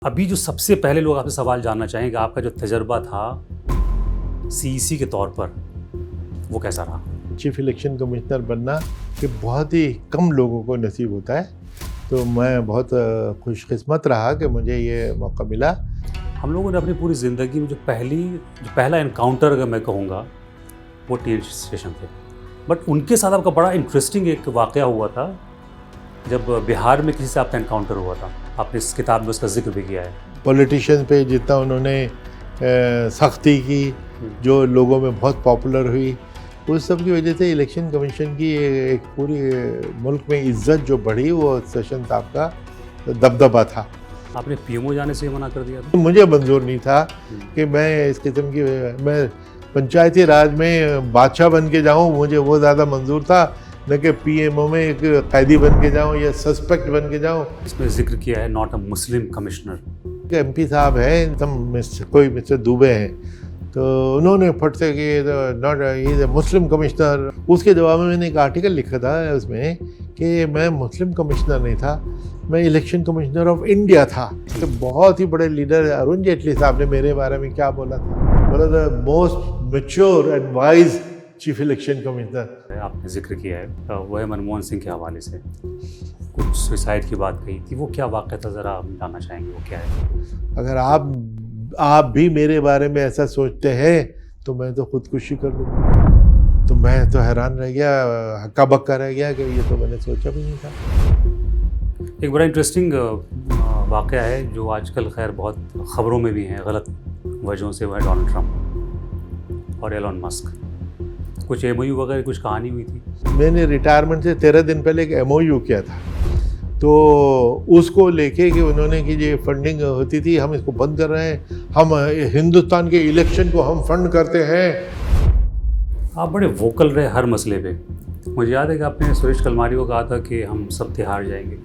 अभी जो सबसे पहले लोग आपसे सवाल जानना चाहेंगे, आपका जो तजर्बा था सीईसी के तौर पर, वो कैसा रहा? चीफ इलेक्शन कमिश्नर बनना कि बहुत ही कम लोगों को नसीब होता है, तो मैं बहुत खुशकिस्मत रहा कि मुझे ये मौका मिला। हम लोगों ने अपनी पूरी ज़िंदगी में जो पहला एनकाउंटर अगर मैं कहूँगा, वो ट्रेन स्टेशन थे। बट उनके साथ आपका बड़ा इंटरेस्टिंग एक वाक़या हुआ था, जब बिहार में किसी से आपका एनकाउंटर हुआ था। आपने इस किताब में उसका ज़िक्र भी किया है। पॉलिटिशियन पे जितना उन्होंने सख्ती की, जो लोगों में बहुत पॉपुलर हुई, उस सब की वजह से इलेक्शन कमीशन की एक पूरी मुल्क में इज्जत जो बढ़ी, वो सेशन साहब का दबदबा था। आपने पीएमओ जाने से मना कर दिया था। मुझे मंजूर नहीं था कि मैं इस किस्म की मैं पंचायती राज में बादशाह बन के जाऊँ, मुझे वो ज़्यादा मंजूर था न कि पीएमओ में एक कैदी बन के जाऊँ या सस्पेक्ट बन के जाऊँ। इसमें ज़िक्र किया है not a Muslim commissioner. MP साहब हैं, कोई मिस्टर दुबे हैं, तो उन्होंने फट से कि not is a Muslim commissioner. उसके जवाब में मैंने एक आर्टिकल लिखा था उसमें कि मैं मुस्लिम कमिश्नर नहीं था, मैं इलेक्शन कमिश्नर ऑफ इंडिया था। तो बहुत ही बड़े लीडर अरुण जेटली साहब ने मेरे बारे में क्या बोला था, बोला the most mature and wise chief election commissioner. आपने जिक्र किया है वो है मनमोहन सिंह के हवाले से कुछ सुसाइड की बात कही थी, वो क्या वाक़या था, ज़रा हम जानना चाहेंगे वो क्या है? अगर आप भी मेरे बारे में ऐसा सोचते हैं तो मैं तो खुदकुशी कर लूँगा। तो मैं तो हैरान रह गया, हक्का बक्का रह गया कि ये तो मैंने सोचा भी नहीं था। एक बड़ा इंटरेस्टिंग वाक़या है जो आजकल खैर बहुत ख़बरों में भी हैं गलत वजहों से, वो है डोनाल्ड ट्रंप और एलन मस्क। कुछ एमओयू वगैरह कुछ कहानी हुई थी। मैंने रिटायरमेंट से 13 दिन पहले एक एमओयू किया था, तो उसको लेके कि उन्होंने कि ये फंडिंग होती थी, हम इसको बंद कर रहे हैं, हम हिंदुस्तान के इलेक्शन को हम फंड करते हैं। आप बड़े वोकल रहे हर मसले पे। मुझे याद है कि आपने सुरेश कलमाडी को कहा था कि हम सब तिहाड़ जाएंगे।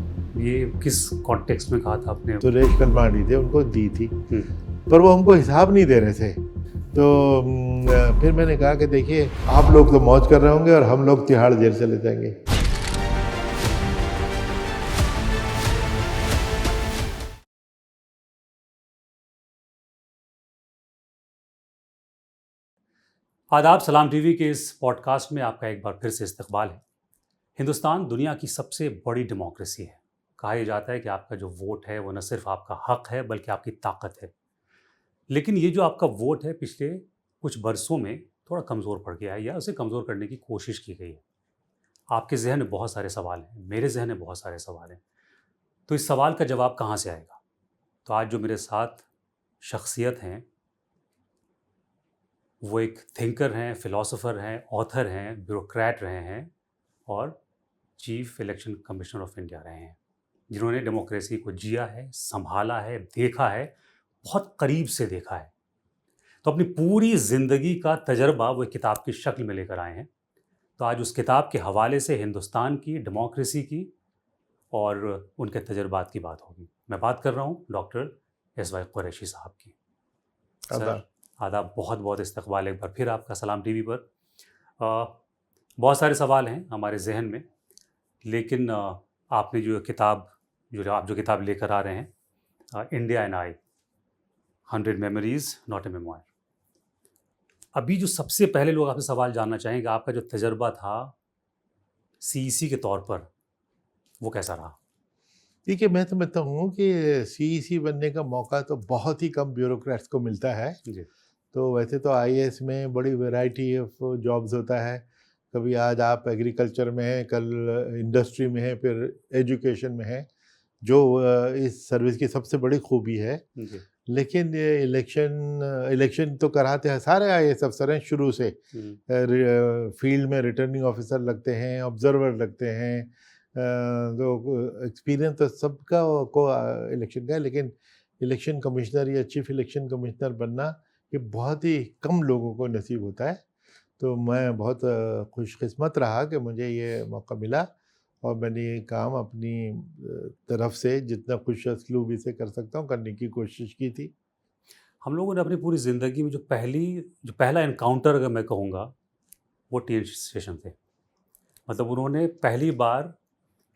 ये किस कॉन्टेक्स्ट में कहा था आपने? सुरेश कलमाडी थे, उनको दी थी, पर वो हमको हिसाब नहीं दे रहे थे। तो फिर मैंने कहा कि देखिए, आप लोग तो मौज कर रहे होंगे और हम लोग तिहाड़ जेल चले जाएंगे। आदाब, सलाम टीवी के इस पॉडकास्ट में आपका एक बार फिर से इस्तकबाल है। हिंदुस्तान दुनिया की सबसे बड़ी डेमोक्रेसी है। कहा यह जाता है कि आपका जो वोट है वो न सिर्फ आपका हक है बल्कि आपकी ताकत है। लेकिन ये जो आपका वोट है पिछले कुछ बरसों में थोड़ा कमज़ोर पड़ गया है या उसे कमज़ोर करने की कोशिश की गई है। आपके जहन में बहुत सारे सवाल हैं, मेरे जहन में बहुत सारे सवाल हैं। तो इस सवाल का जवाब कहाँ से आएगा? तो आज जो मेरे साथ शख्सियत हैं, वो एक थिंकर हैं, फ़िलासफ़र हैं, ऑथर हैं, ब्यूरोक्रेट रहे हैं और chief election commissioner of India रहे हैं, जिन्होंने डेमोक्रेसी को जिया है, संभाला है, देखा है, बहुत करीब से देखा है। तो अपनी पूरी ज़िंदगी का तजर्बा वो एक किताब की शक्ल में लेकर आए हैं। तो आज उस किताब के हवाले से हिंदुस्तान की डेमोक्रेसी की और उनके तजर्बात की बात होगी। मैं बात कर रहा हूँ डॉक्टर एसवाई कुरैशी साहब की। सर आदाब, बहुत बहुत इस्तकबाल एक बार फिर आपका सलाम टीवी पर। बहुत सारे सवाल हैं हमारे जहन में, लेकिन आपने आप जो किताब लेकर आ रहे हैं, India and I, 100 memories not a memoir. अभी जो सबसे पहले लोग आपसे सवाल जानना चाहेंगे, आपका जो तजर्बा था सीईसी के तौर पर, वो कैसा रहा? देखिए, मैं समझता हूँ कि सीईसी बनने का मौका तो बहुत ही कम ब्यूरोक्रेट्स को मिलता है। जी। तो वैसे तो आईएएस में बड़ी वैरायटी ऑफ जॉब्स होता है। कभी आज आप एग्रीकल्चर में हैं, कल इंडस्ट्री में हैं, फिर एजुकेशन में हैं, जो इस सर्विस की सबसे बड़ी खूबी है। जी। लेकिन ये इलेक्शन तो कराते हैं सारे आईएएस अफसर हैं शुरू से। फील्ड में रिटर्निंग ऑफिसर लगते हैं, ऑब्जर्वर लगते हैं, तो एक्सपीरियंस तो सबका को इलेक्शन का है। लेकिन इलेक्शन कमिश्नर या चीफ इलेक्शन कमिश्नर बनना ये बहुत ही कम लोगों को नसीब होता है। तो मैं बहुत खुशकिस्मत रहा कि मुझे ये मौका मिला, और मैंने ये काम अपनी तरफ से जितना खुश असलूबी से कर सकता हूँ करने की कोशिश की थी। हम लोगों ने अपनी पूरी ज़िंदगी में जो पहला एनकाउंटर अगर मैं कहूँगा, वो ट्रेन स्टेशन थे। मतलब उन्होंने पहली बार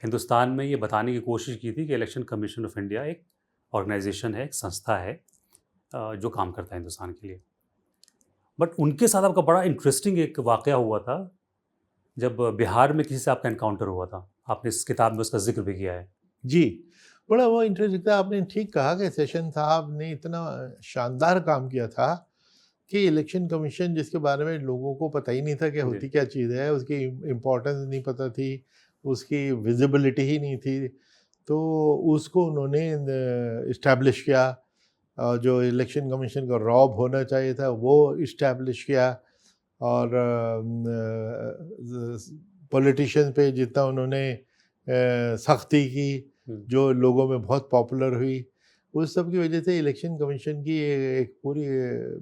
हिंदुस्तान में ये बताने की कोशिश की थी कि इलेक्शन कमीशन ऑफ इंडिया एक ऑर्गेनाइजेशन है, एक संस्था है जो काम करता है हिंदुस्तान के लिए। बट उनके साथ आपका बड़ा इंटरेस्टिंग एक वाक़या हुआ था, जब बिहार में किसी से आपका एनकाउंटर हुआ था। आपने इस किताब में उसका ज़िक्र भी किया है। जी, बड़ा वो इंटरेस्टिंग था। आपने ठीक कहा कि सेशन साहब ने इतना शानदार काम किया था कि इलेक्शन कमीशन, जिसके बारे में लोगों को पता ही नहीं था कि होती क्या चीज़ है, उसकी इम्पोर्टेंस नहीं पता थी, उसकी विजिबिलिटी ही नहीं थी, तो उसको उन्होंने इस्टेब्लिश किया। जो इलेक्शन कमीशन का रॉब होना चाहिए था वो इस्टेब्लिश किया, और पॉलिटिशियन पे जितना उन्होंने सख्ती की, जो लोगों में बहुत पॉपुलर हुई, उस सब की वजह से इलेक्शन कमीशन की एक पूरी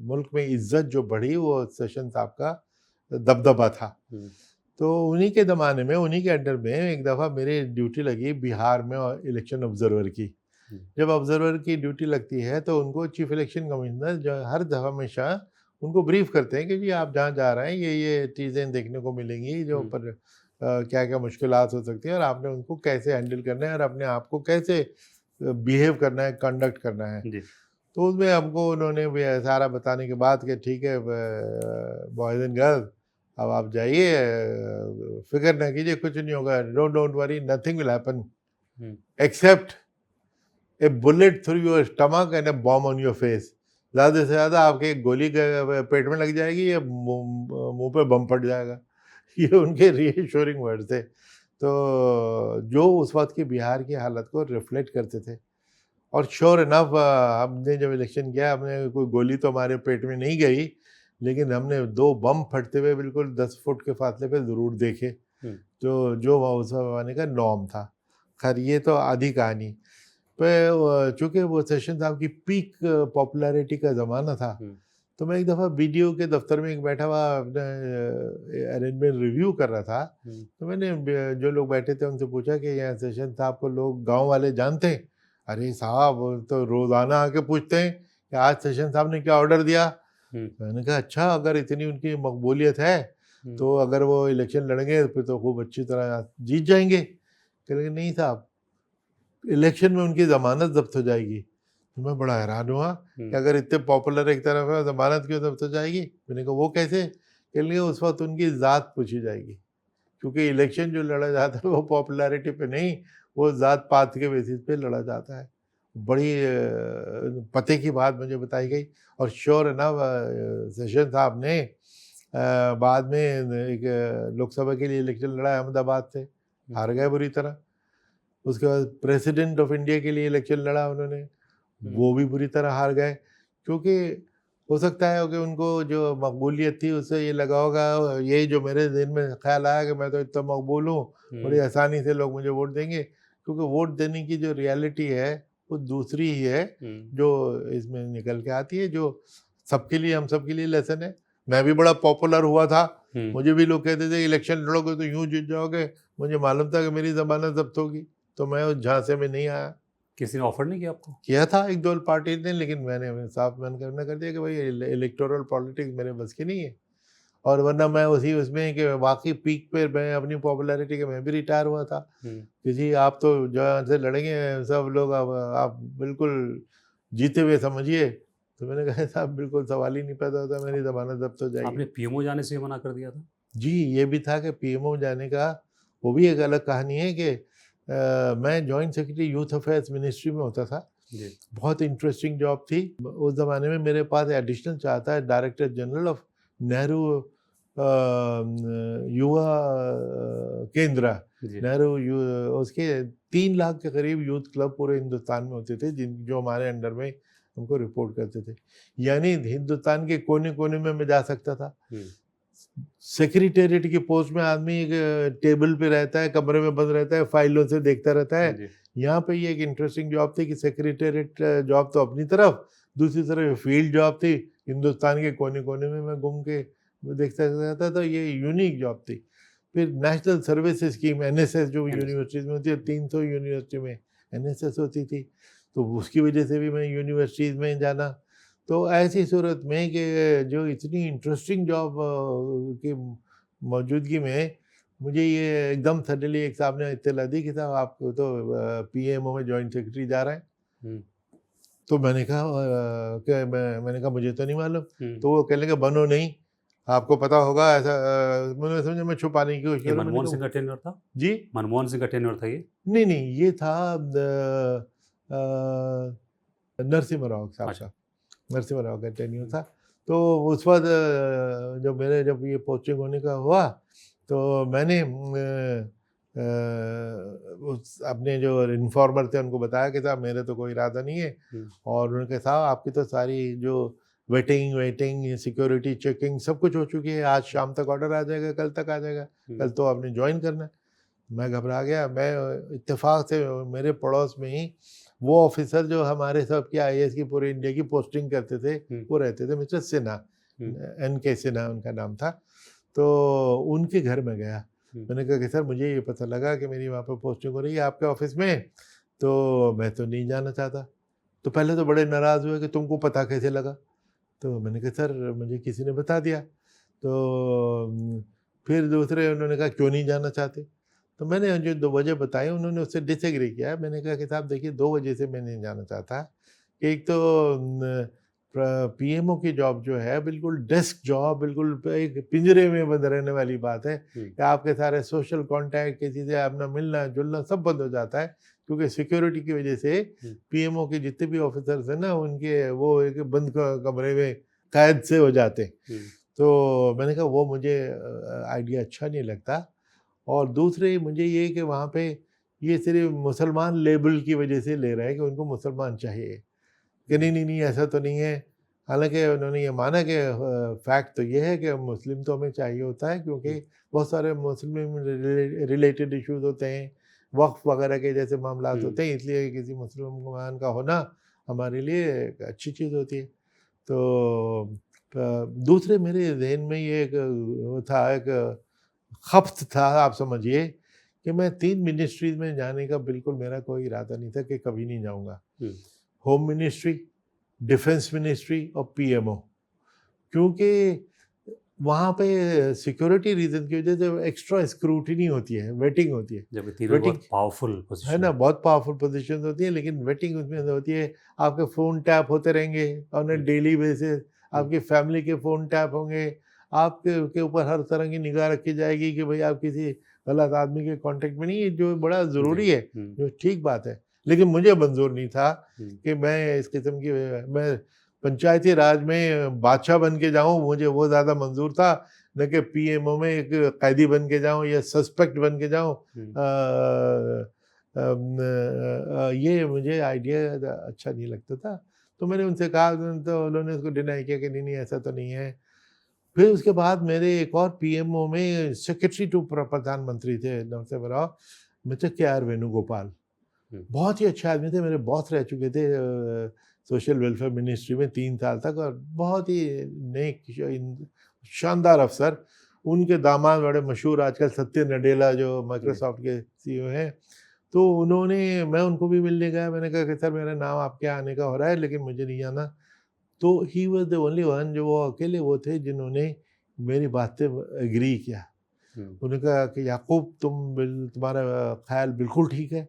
मुल्क में इज्जत जो बढ़ी, वो सेशन साहब का दबदबा था। तो उन्हीं के ज़माने में, उन्हीं के अंडर में एक दफ़ा मेरी ड्यूटी लगी बिहार में इलेक्शन ऑब्जर्वर की। जब ऑब्जर्वर की ड्यूटी लगती है तो उनको चीफ इलेक्शन कमिश्नर जो हर दफ़ा हमेशा उनको ब्रीफ करते हैं कि जी आप जहाँ जा रहे हैं ये चीज़ें देखने को मिलेंगी, जो पर क्या क्या मुश्किलात हो सकती हैं, और आपने उनको कैसे हैंडल करना है और अपने आप को कैसे बिहेव करना है, कंडक्ट करना है। तो उसमें हमको उन्होंने भी सारा बताने के बाद कि ठीक है बॉयज़ एंड गर्ल्स, अब आप जाइए, फिक्र ना कीजिए, कुछ नहीं होगा, don't worry, nothing will happen except a bullet through your stomach and a bomb on your face. ज़्यादा से ज़्यादा आपके एक गोली पेट में लग जाएगी या मुंह पे बम फट जाएगा। ये उनके रीएश्योरिंग वर्ड थे, तो जो उस वक्त की बिहार की हालत को रिफ्लेक्ट करते थे। और श्योर इनफ हमने जब इलेक्शन किया, हमने कोई गोली तो हमारे पेट में नहीं गई, लेकिन हमने 2 बम फटते हुए बिल्कुल 10 फुट के फासले पे ज़रूर देखे, तो जो उस ज़माने का नॉर्म था। खैर ये तो आधी कहानी। पर चूँकि वो सेशन साहब की पीक पॉपुलैरिटी का ज़माना था, तो मैं एक दफ़ा बीडीओ के दफ्तर में एक बैठा हुआ अपने अरेंजमेंट रिव्यू कर रहा था, तो मैंने जो लोग बैठे थे उनसे पूछा कि यहाँ सेशन साहब को लोग गांव वाले जानते हैं? अरे साहब, वो तो रोज़ाना आके पूछते हैं कि आज सेशन साहब ने क्या ऑर्डर दिया। मैंने कहा अच्छा, अगर इतनी उनकी मकबूलियत है तो अगर वो इलेक्शन लड़ेंगे फिर तो खूब अच्छी तरह जीत जाएंगे। कह नहीं साहब, इलेक्शन में उनकी ज़मानत जब्त हो जाएगी। तो मैं बड़ा हैरान हुआ कि अगर इतने पॉपुलर एक तरफ है, ज़मानत क्यों जब्त हो जाएगी? मैंने कहा वो कैसे? के लिए उस वक्त उनकी ज़ात पूछी जाएगी, क्योंकि इलेक्शन जो लड़ा जाता है वो पॉपुलैरिटी पे नहीं, वो ज़ात पात के बेसिस पे लड़ा जाता है। बड़ी पते की बात मुझे बताई गई, और श्योर इनफ सेशन साहब ने बाद में एक लोकसभा के लिए इलेक्शन लड़ा अहमदाबाद से, हार गए बुरी तरह। उसके बाद प्रेसिडेंट ऑफ इंडिया के लिए इलेक्शन लड़ा उन्होंने, वो भी बुरी तरह हार गए, क्योंकि हो सकता है कि उनको जो मकबूलियत थी उससे ये लगा होगा, यही जो मेरे दिल में ख्याल आया कि मैं तो इतना मकबूल हूँ, बड़ी आसानी से लोग मुझे वोट देंगे, क्योंकि वोट देने की जो रियलिटी है वो दूसरी ही है जो इसमें निकल के आती है, जो सबके लिए, हम सबके लिए लेसन है। मैं भी बड़ा पॉपुलर हुआ था, मुझे भी लोग कहते थे इलेक्शन लड़ोगे तो यूं जीत जाओगे, मुझे मालूम था कि मेरी ज़मानत जब्त होगी, तो मैं उस झांसे में नहीं आया। किसी ने ऑफर नहीं किया आपको? किया था एक दो पार्टी ने, लेकिन मैंने साफ मन करना कर दिया कि भाई इलेक्टोरल पॉलिटिक्स मेरे बस की नहीं है, और वरना मैं उसी उसमें कि वाकई पीक पे मैं अपनी पॉपुलैरिटी के मैं भी रिटायर हुआ था। किसी आप तो जहाँ से लड़ेंगे सब लोग, आप बिल्कुल जीते हुए समझिए। तो मैंने कहा साहब बिल्कुल सवाल ही नहीं पैदा होता, मेरी ज़मानत जब्त हो जाएगी। आपने पीएमओ जाने से मना कर दिया था? जी, ये भी था कि पीएमओ जाने का, वो भी एक अलग कहानी है कि मैं joint secretary youth affairs ministry में होता था। बहुत इंटरेस्टिंग जॉब थी। उस ज़माने में मेरे पास एडिशनल चाहता है डायरेक्टर जनरल ऑफ नेहरू युवा केंद्र, नेहरू उसके 3 लाख के करीब यूथ क्लब पूरे हिंदुस्तान में होते थे, जो हमारे अंडर में हमको रिपोर्ट करते थे। यानी हिंदुस्तान के कोने कोने में मैं जा सकता था। सेक्रेटेरिएट की पोस्ट में आदमी एक टेबल पे रहता है, कमरे में बंद रहता है, फाइलों से देखता रहता है। यहाँ पे ये एक इंटरेस्टिंग जॉब थी कि सेक्रेटेरिएट जॉब तो अपनी तरफ, दूसरी तरफ फील्ड जॉब थी, हिंदुस्तान के कोने कोने में मैं घूम के देखता रहता था। ये यूनिक जॉब थी। फिर नेशनल सर्विस स्कीम NSS जो यूनिवर्सिटीज़ में होती है, 300 यूनिवर्सिटी में NSS होती थी, तो उसकी वजह से भी मैं यूनिवर्सिटीज़ में जाना। तो ऐसी सूरत में कि जो इतनी इंटरेस्टिंग जॉब की मौजूदगी में मुझे ये एकदम सडनली एक साहब ने इत्तला दी कि साहब आप तो पीएमओ में जॉइंट सेक्रेटरी जा रहे हैं। तो मैंने कहा मैंने कहा मुझे तो नहीं मालूम। तो वो कहने लगे बनो नहीं, आपको पता होगा ऐसा। मैंने समझा मैं छुपाने की कोशिश ये करूं। मनमोहन सिंह का टेन्योर था? जी मनमोहन सिंह का टेन्योर था ये? नहीं नहीं, ये था नरसिम्हा राव साहब अच्छा। का, नरसिम्हा राव का टेन्योर था। तो उस वक्त जब ये पोस्टिंग होने का हुआ तो मैंने उस अपने जो इन्फॉर्मर थे उनको बताया कि साहब मेरे तो कोई इरादा नहीं है। और उन्होंने कहा साहब आपकी तो सारी जो वेटिंग सिक्योरिटी चेकिंग सब कुछ हो चुकी है, आज शाम तक ऑर्डर आ जाएगा, कल तक आ जाएगा, कल तो आपने ज्वाइन करना है। मैं घबरा गया। मैं इत्तेफाक से मेरे पड़ोस में ही वो ऑफिसर जो हमारे सब की आईएएस की पूरे इंडिया की पोस्टिंग करते थे वो रहते थे, मिस्टर सिन्हा, NK सिन्हा उनका नाम था। तो उनके घर में गया। मैंने कहा कि सर मुझे ये पता लगा कि मेरी वहाँ पर पोस्टिंग हो रही है आपके ऑफिस में, तो मैं तो नहीं जाना चाहता। तो पहले तो बड़े नाराज़ हुए कि तुमको पता कैसे लगा। तो मैंने कहा सर मुझे किसी ने बता दिया। तो फिर दूसरे उन्होंने कहा क्यों नहीं जाना चाहते। तो मैंने जो 2 वजह बताई उन्होंने उससे डिसएग्री किया। मैंने कहा कि साहब देखिए 2 वजह से मैं नहीं जाना चाहता। एक तो पीएमओ की जॉब जो है बिल्कुल डेस्क जॉब, बिल्कुल एक पिंजरे में बंद रहने वाली बात है कि आपके सारे सोशल कॉन्टैक्ट, किसी से अपना मिलना जुलना सब बंद हो जाता है, क्योंकि सिक्योरिटी की वजह से पीएमओ के जितने भी ऑफिसर्स हैं ना उनके वो एक बंद कमरे में कैद से हो जाते हैं। तो मैंने कहा वो मुझे आइडिया अच्छा नहीं लगता। और दूसरे मुझे ये कि वहाँ पे ये सिर्फ मुसलमान लेबल की वजह से ले रहे हैं कि उनको मुसलमान चाहिए, कि नहीं नहीं नहीं ऐसा तो नहीं है। हालांकि उन्होंने ये माना कि फैक्ट तो ये है कि मुस्लिम तो हमें चाहिए होता है, क्योंकि बहुत सारे मुस्लिम रिलेटेड इश्यूज होते हैं, वक्फ वगैरह के जैसे मामला होते हैं, इसलिए किसी मुसलमान का होना हमारे लिए एक अच्छी चीज़ होती है। तो दूसरे मेरे जहन में ये एक वो था, एक खप्त था आप समझिए, कि मैं 3 मिनिस्ट्रीज में जाने का बिल्कुल मेरा कोई इरादा नहीं था कि कभी नहीं जाऊंगा। होम मिनिस्ट्री, डिफेंस मिनिस्ट्री और पीएमओ, क्योंकि वहाँ पे सिक्योरिटी रीजन की वजह से एक्स्ट्रा स्क्रूटिनी होती है, वेटिंग होती है। जब तीनों बहुत पावरफुल है पोजीशन ना, बहुत पावरफुल पोजीशन होती है, लेकिन वेटिंग उसमें होती है। आपके फ़ोन टैप होते रहेंगे ऑन ए डेली बेसिस, आपकी फैमिली के फ़ोन टैप होंगे, आपके ऊपर हर तरह की निगाह रखी जाएगी कि भाई आप किसी गलत आदमी के कांटेक्ट में नहीं है, जो बड़ा ज़रूरी है, जो ठीक बात है। लेकिन मुझे मंजूर नहीं था कि मैं इस किस्म की, मैं पंचायती राज में बादशाह बन के जाऊँ, मुझे वो ज़्यादा मंजूर था न कि पीएमओ में एक कैदी बन के जाऊँ या सस्पेक्ट बन के जाऊँ। ये मुझे आइडिया अच्छा नहीं लगता था। तो मैंने उनसे कहा, तो उन्होंने उसको डिनाई किया कि नहीं नहीं ऐसा तो नहीं है। फिर उसके बाद मेरे एक और पीएमओ में सेक्रेटरी टू प्रधानमंत्री थे नरसिम्हा राव, मिस्टर KR वेणुगोपाल। बहुत ही अच्छे आदमी थे, मेरे बॉस रह चुके थे सोशल वेलफेयर मिनिस्ट्री में 3 साल तक, और बहुत ही नेक शानदार अफसर। उनके दामाद बड़े मशहूर आजकल सत्य नडेला जो माइक्रोसॉफ्ट के CEO हैं। तो मैं उनको भी मिलने गया। मैंने कहा कि सर मेरा नाम आपके आने का हो रहा है लेकिन मुझे नहीं आना। तो he was the only one, जो वो अकेले वो थे जिन्होंने मेरी बात से एग्री किया। उन्होंने कहा कि याकूब तुम्हारा ख्याल बिल्कुल ठीक है,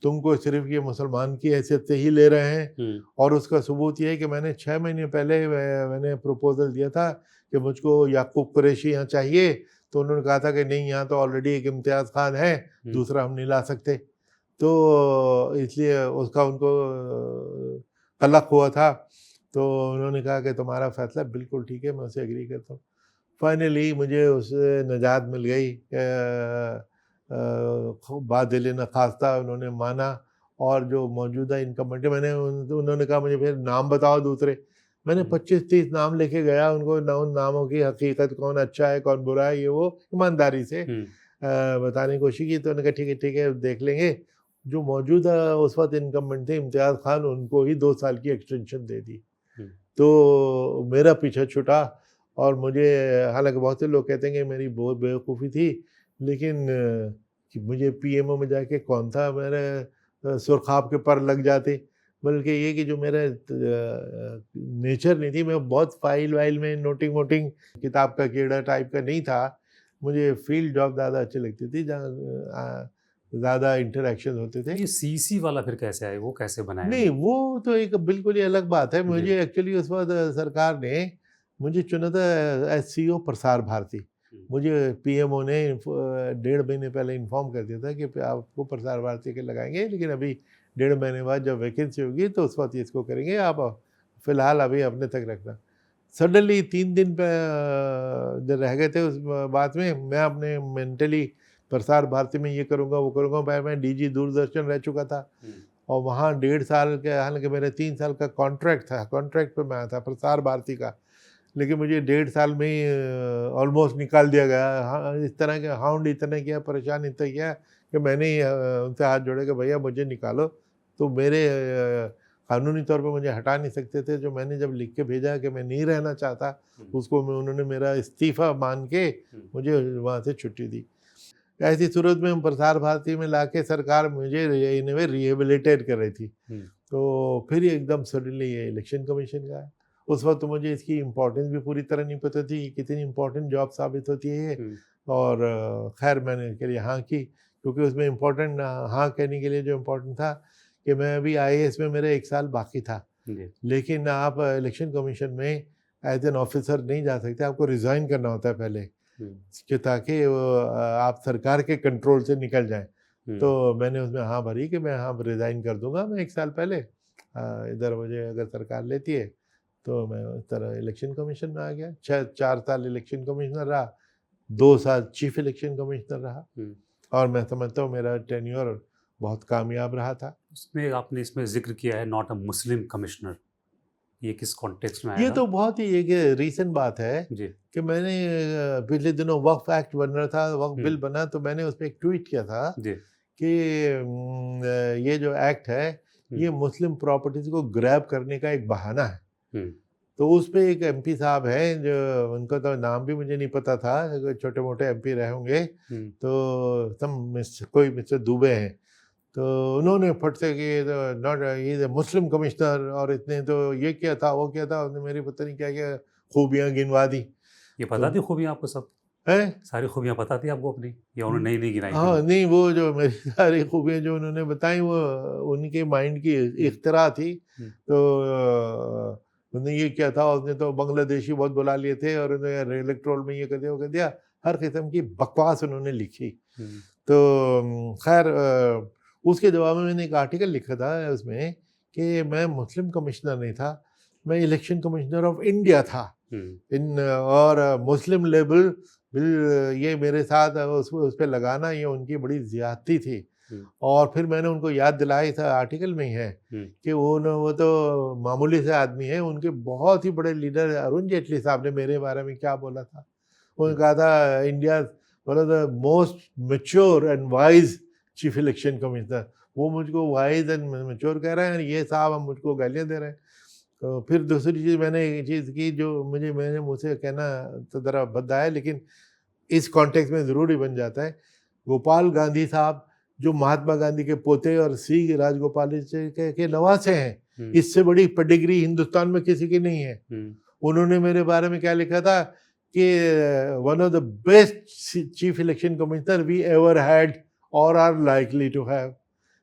तुमको सिर्फ ये मुसलमान की हैसियत से ही ले रहे हैं। और उसका सबूत ये है कि मैंने 6 महीने पहले मैंने प्रपोजल दिया था कि मुझको याकूब कुरैशी यहाँ चाहिए, तो उन्होंने कहा था कि नहीं यहाँ तो ऑलरेडी एक इम्तियाज़ खान है, दूसरा हम नहीं ला सकते। तो इसलिए उसका उनको तलक हुआ था। तो उन्होंने कहा कि तुम्हारा फैसला बिल्कुल ठीक है, मैं उसे एग्री करता हूँ। फाइनली मुझे उससे निजात मिल गई। बादिल न खास्ता उन्होंने माना। और जो मौजूदा इनकम्बेंट, उन्होंने कहा मुझे फिर नाम बताओ दूसरे। मैंने 25-30 नाम लेके गया उनको, उन नामों की हकीकत, कौन अच्छा है कौन बुरा है, ये वो ईमानदारी से बताने की कोशिश की। तो उन्होंने कहा ठीक है देख लेंगे। जो मौजूदा उस वक्त इनकम्बेंट थे इम्तियाज़ खान, उनको ही 2 साल की एक्सटेंशन दे दी। तो मेरा पीछा छुटा। और मुझे, हालांकि बहुत से लोग कहते हैं कि मेरी बहुत बेवकूफ़ी थी, लेकिन कि मुझे पीएमओ में जाके कौन था मेरे सुरखाब के पर लग जाते। बल्कि ये कि जो मेरा नेचर नहीं थी, मैं बहुत फाइल वाइल में नोटिंग वोटिंग किताब का कीड़ा टाइप का नहीं था। मुझे फील्ड जॉब ज़्यादा अच्छी लगती थी, जहाँ ज़्यादा इंटरेक्शन होते थे। ये सीसी वाला फिर कैसे आए, वो कैसे बनाया? नहीं, वो तो एक बिल्कुल ही अलग बात है। जी। मुझे एक्चुअली उस वक़्त सरकार ने मुझे चुना था एज़ सीईओ प्रसार भारती। मुझे पीएमओ ने 1.5 महीने पहले इन्फॉर्म कर दिया था कि आपको प्रसार भारती के लगाएँगे, लेकिन अभी 1.5 महीने बाद जब वैकेंसी होगी तो उस वक़्त इसको करेंगे, आप फ़िलहाल अभी अपने तक रखना। सडनली 3 दिन पे जो रह गए थे उस बात में, मैं अपने मेंटली प्रसार भारती में ये करूँगा, वो करूँगा। मैं डीजी दूरदर्शन रह चुका था और वहाँ 1.5 साल के, हालाँकि मेरे 3 साल का कॉन्ट्रैक्ट था, कॉन्ट्रैक्ट पे मैं आया था प्रसार भारती का, लेकिन मुझे 1.5 साल में ही ऑलमोस्ट निकाल दिया गया। हाँ, इस तरह के हाउंड इतने किया, परेशान इतना किया कि मैंने ही उनसे हाथ जोड़े कि भैया मुझे निकालो। तो मेरे कानूनी तौर पे मुझे हटा नहीं सकते थे। जो मैंने जब लिख के भेजा कि मैं नहीं रहना चाहता, उसको उन्होंने मेरा इस्तीफ़ा मान के मुझे वहाँ से छुट्टी दी। ऐसी सूरत में हम प्रसार भारती में लाके सरकार मुझे इन ए वे रिहेबिलिटेट कर रही थी। तो फिर एकदम सडनली ये इलेक्शन कमीशन का है। उस वक्त तो मुझे इसकी इम्पोर्टेंस भी पूरी तरह नहीं पता थी, कितनी इम्पोर्टेंट जॉब साबित होती है ये। और खैर मैंने इसके लिए हाँ की, क्योंकि उसमें इम्पोर्टेंट हाँ कहने के लिए जो इम्पोर्टेंट था कि मैं अभी आईएएस में मेरा 1 साल बाकी था। लेकिन आप इलेक्शन कमीशन में एज एन ऑफिसर नहीं जा सकते, आपको रिज़ाइन करना होता है पहले, कि ताकि आप सरकार के कंट्रोल से निकल जाएं। तो मैंने उसमें हाँ भरी कि मैं हाँ रिज़ाइन कर दूंगा मैं 1 साल पहले, इधर मुझे अगर सरकार लेती है। तो मैं उस तरह इलेक्शन कमीशन में आ गया। 4 साल इलेक्शन कमिश्नर रहा, 2 साल चीफ इलेक्शन कमिश्नर रहा, और मैं समझता हूँ मेरा टेन्योर बहुत कामयाब रहा था। उसमें आपने इसमें जिक्र किया है नॉट अ मुस्लिम कमिश्नर, ये किस कॉन्टेक्स्ट में आया ये था? तो बहुत ही एक रीसेंट बात है जी। कि मैंने पिछले दिनों वक्फ एक्ट बन रहा था, वक्फ बिल बना, तो मैंने उस पर एक ट्वीट किया था जी। कि ये जो एक्ट है ये मुस्लिम प्रॉपर्टीज को ग्रैब करने का एक बहाना है। तो उस पे एक एमपी साहब हैं, जो उनका तो नाम भी मुझे नहीं पता था, छोटे मोटे एमपी रहे होंगे, तो कोई मिस्टर दुबे हैं, तो उन्होंने फट से कि नॉट ये मुस्लिम कमिश्नर, और इतने तो ये क्या था वो क्या था, उन्होंने मेरी पता नहीं क्या क्या खूबियाँ गिनवा दी। ये पता थी खूबियाँ आपको सब? है सारी खूबियाँ पता थी आपको अपनी, या उन्होंने नई नई गिनाई थी? हाँ, नहीं, वो जो मेरी सारी खूबियाँ जो उन्होंने बताई वो उनके माइंड की इख्तिरा थी। तो उन्होंने ये क्या था, उसने तो बांग्लादेशी बहुत बुला लिए थे, और उन्होंने इलेक्ट्रोल में ये कर दिया वो कर दिया, हर किस्म की बकवास उन्होंने लिखी। तो खैर उसके जवाब में मैंने एक आर्टिकल लिखा था उसमें कि मैं मुस्लिम कमिश्नर नहीं था, मैं इलेक्शन कमिश्नर ऑफ इंडिया था। और मुस्लिम लेबल ये मेरे साथ उस पर लगाना, ये उनकी बड़ी ज़्यादती थी। और फिर मैंने उनको याद दिलाई, था आर्टिकल में ही है कि वो तो मामूली से आदमी है, उनके बहुत ही बड़े लीडर अरुण जेटली साहब ने मेरे बारे में क्या बोला था। उन्होंने कहा था India one of the most mature and wise chief election commissioner. वो मुझको वाइज एंड मैच्योर कह रहे हैं, ये साहब हम मुझको गालियाँ दे रहे हैं। तो फिर दूसरी चीज़ मैंने एक चीज़ की जो मैंने मुझसे कहना तो ज़रा भद्द आया, लेकिन इस कॉन्टेक्स्ट में ज़रूरी बन जाता है। गोपाल गांधी साहब जो महात्मा गांधी के पोते और सी राजगोपाल के नवासे हैं, इससे बड़ी पेडिग्री हिंदुस्तान में किसी की नहीं है। उन्होंने मेरे बारे में क्या लिखा था कि one of the best chief election commissioner we ever had और आर लाइकली टू हैव।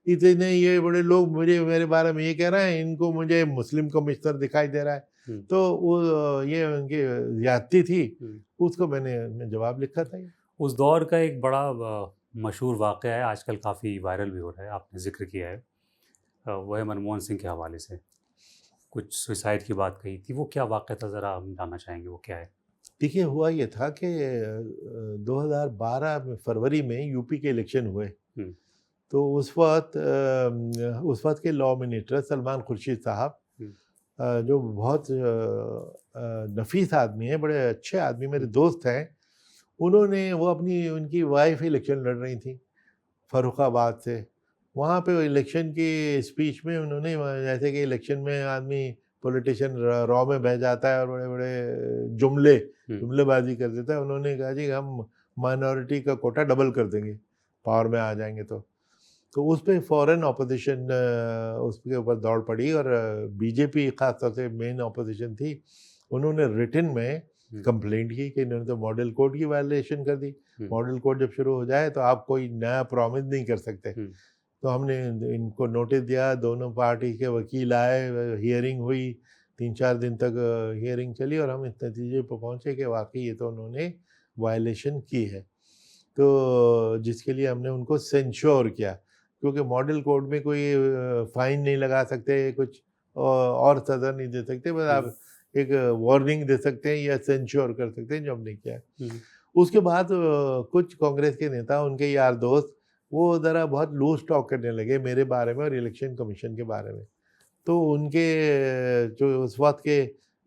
इतने ये बड़े लोग मेरे बारे में ये कह रहे हैं, इनको मुझे मुस्लिम कमिश्नर दिखाई दे रहा है। तो वो ये उनकी ज्यादती थी, उसको मैंने जवाब लिखा था। उस दौर का एक बड़ा मशहूर वाक़या है, आजकल काफ़ी वायरल भी हो रहा है, आपने जिक्र किया है, वह है मनमोहन सिंह के हवाले से कुछ सुसाइड की बात कही थी। वो क्या वाक़या था, ज़रा हम जानना चाहेंगे, वो क्या है? देखिए, हुआ ये था कि 2012 में फरवरी में यूपी के इलेक्शन हुए। तो उस वक्त के लॉ मिनिस्टर सलमान खुर्शीद साहब, जो बहुत नफीस आदमी है, बड़े अच्छे आदमी, मेरे दोस्त हैं, उन्होंने उनकी वाइफ इलेक्शन लड़ रही थी फर्रुखाबाद से। वहाँ पे इलेक्शन की स्पीच में उन्होंने, जैसे कि इलेक्शन में आदमी पॉलिटिशियन रॉ में बह जाता है और बड़े बड़े जुमलेबाजी कर देता है, उन्होंने कहा जी हम माइनॉरिटी का कोटा डबल कर देंगे पावर में आ जाएंगे। तो उस पर फॉरेन ऑपोजिशन उसके ऊपर दौड़ पड़ी, और बीजेपी खासतौर से मेन ऑपोजिशन थी। उन्होंने रिटन में कंप्लेंट की कि इन्होंने तो मॉडल कोड की वायलेशन कर दी। मॉडल कोड जब शुरू हो जाए तो आप कोई नया प्रॉमिस नहीं कर सकते। तो हमने इनको नोटिस दिया, दोनों पार्टी के वकील आए, हियरिंग हुई, 3-4 दिन तक हियरिंग चली और हम इस नतीजे पर पहुँचे कि वाकई ये तो उन्होंने वायलेशन की है। तो जिसके लिए हमने उनको सेंश्योर किया, क्योंकि मॉडल कोड में कोई फाइन नहीं लगा सकते, कुछ और सज़ा नहीं दे सकते, बस आप एक वार्निंग दे सकते हैं या सेंश्योर कर सकते हैं, जो हमने किया। उसके बाद कुछ कांग्रेस के नेता, उनके यार दोस्त, वो ज़रा बहुत लूज टॉक करने लगे मेरे बारे में और इलेक्शन कमीशन के बारे में। तो उनके जो उस वक्त के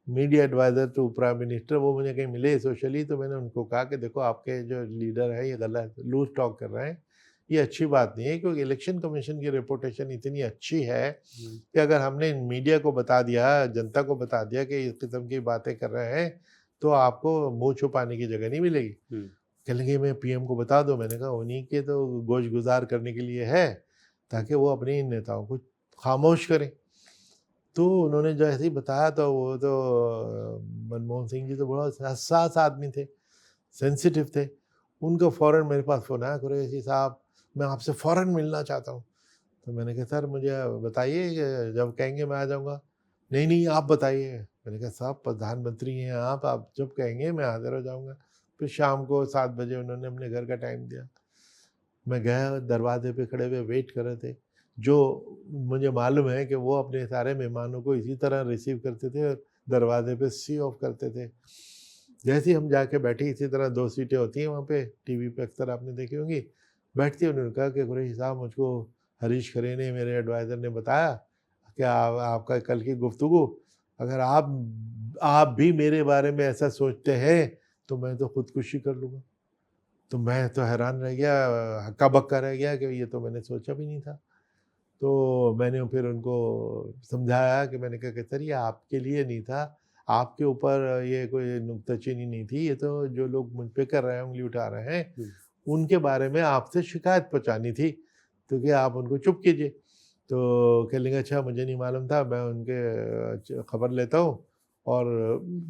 media adviser to prime minister, वो मुझे कहीं मिले सोशली, तो मैंने उनको कहा कि देखो आपके जो लीडर हैं ये गलत लूज टॉक कर रहे हैं, ये अच्छी बात नहीं है, क्योंकि इलेक्शन कमीशन की रेपुटेशन इतनी अच्छी है कि अगर हमने मीडिया को बता दिया, जनता को बता दिया कि इस किस्म की बातें कर रहे हैं, तो आपको मुंह छुपाने की जगह नहीं मिलेगी। कहने लगे मैं पीएम को बता दूं। मैंने कहा उन्हीं के तो गोश गुजार करने के लिए है, ताकि वो अपने इन नेताओं को खामोश करें। तो उन्होंने जैसे ही बताया, तो वो तो मनमोहन सिंह जी तो बहुत हसास आदमी थे, सेंसिटिव थे। उनका फ़ौरन मेरे पास फ़ोन आया, कुरैशी साहब मैं आपसे फ़ौरन मिलना चाहता हूँ। तो मैंने कहा सर मुझे बताइए, जब कहेंगे मैं आ जाऊँगा। नहीं नहीं आप बताइए। मैंने कहा साहब प्रधानमंत्री हैं आप जब कहेंगे मैं हाजिर हो जाऊँगा। फिर शाम को 7 बजे उन्होंने अपने घर का टाइम दिया। मैं गया, दरवाजे पे खड़े हुए वेट कर रहे थे। जो मुझे मालूम है कि वो अपने सारे मेहमानों को इसी तरह रिसीव करते थे और दरवाजे पे सी ऑफ करते थे। जैसे ही हम जाके बैठे, इसी तरह 2 सीटें होती हैं वहाँ पे, टीवी पे अक्सर आपने देखी होंगी, बैठती उन्होंने कहा कि कुरैशी साहब मुझको हरीश खरे ने, मेरे एडवाइज़र ने बताया कि आपका कल की गुफ्तगू, अगर आप भी मेरे बारे में ऐसा सोचते हैं तो मैं तो खुदकुशी कर लूँगा। तो मैं तो हैरान रह गया, हक्का-बक्का रह गया कि ये तो मैंने सोचा भी नहीं था। तो मैंने फिर उनको समझाया कि मैंने कहा कि सर ये आपके लिए नहीं था, आपके ऊपर ये कोई नुक्ताचीनी नहीं थी, ये तो जो लोग मुझ पे कर रहे हैं, उँगली उठा रहे हैं, उनके बारे में आपसे शिकायत पहुँचानी थी, तो कि आप उनको चुप कीजिए। तो कहने लगे अच्छा मुझे नहीं मालूम था, मैं उनके खबर लेता हूँ और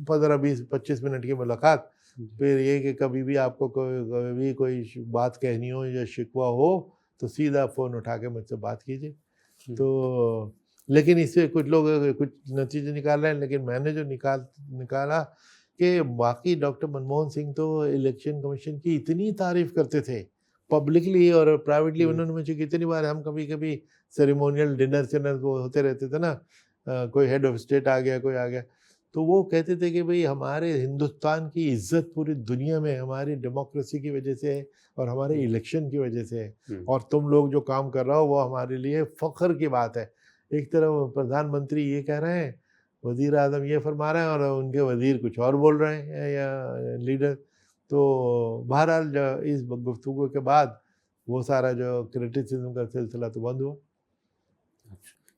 15, 20, 25 मिनट की मुलाकात। फिर ये कि कभी भी आपको कभी कोई बात कहनी हो या शिकवा हो तो सीधा फ़ोन उठा के मुझसे बात कीजिए। तो लेकिन इससे कुछ लोग कुछ नतीजे निकाल रहे हैं, लेकिन मैंने जो निकाला कि बाकी डॉक्टर मनमोहन सिंह तो इलेक्शन कमीशन की इतनी तारीफ़ करते थे, पब्लिकली और प्राइवेटली। उन्होंने मुझे कितनी बार, हम कभी-कभी सेरेमोनियल डिनर वो होते रहते थे ना, कोई हेड ऑफ स्टेट आ गया, कोई आ गया, तो वो कहते थे कि भई हमारे हिंदुस्तान की इज़्ज़त पूरी दुनिया में हमारी डेमोक्रेसी की वजह से है और हमारे इलेक्शन की वजह से है, और तुम लोग जो काम कर रहे हो वो हमारे लिए फ़ख्र की बात है। एक तरफ प्रधानमंत्री ये कह रहे हैं, वज़ीर आज़म ये फरमा रहे हैं और उनके वज़ीर कुछ और बोल रहे हैं या लीडर। तो बहरहाल इस गुफ्तगू के बाद वो सारा जो क्रिटिसिज्म का सिलसिला तो बंद हुआ।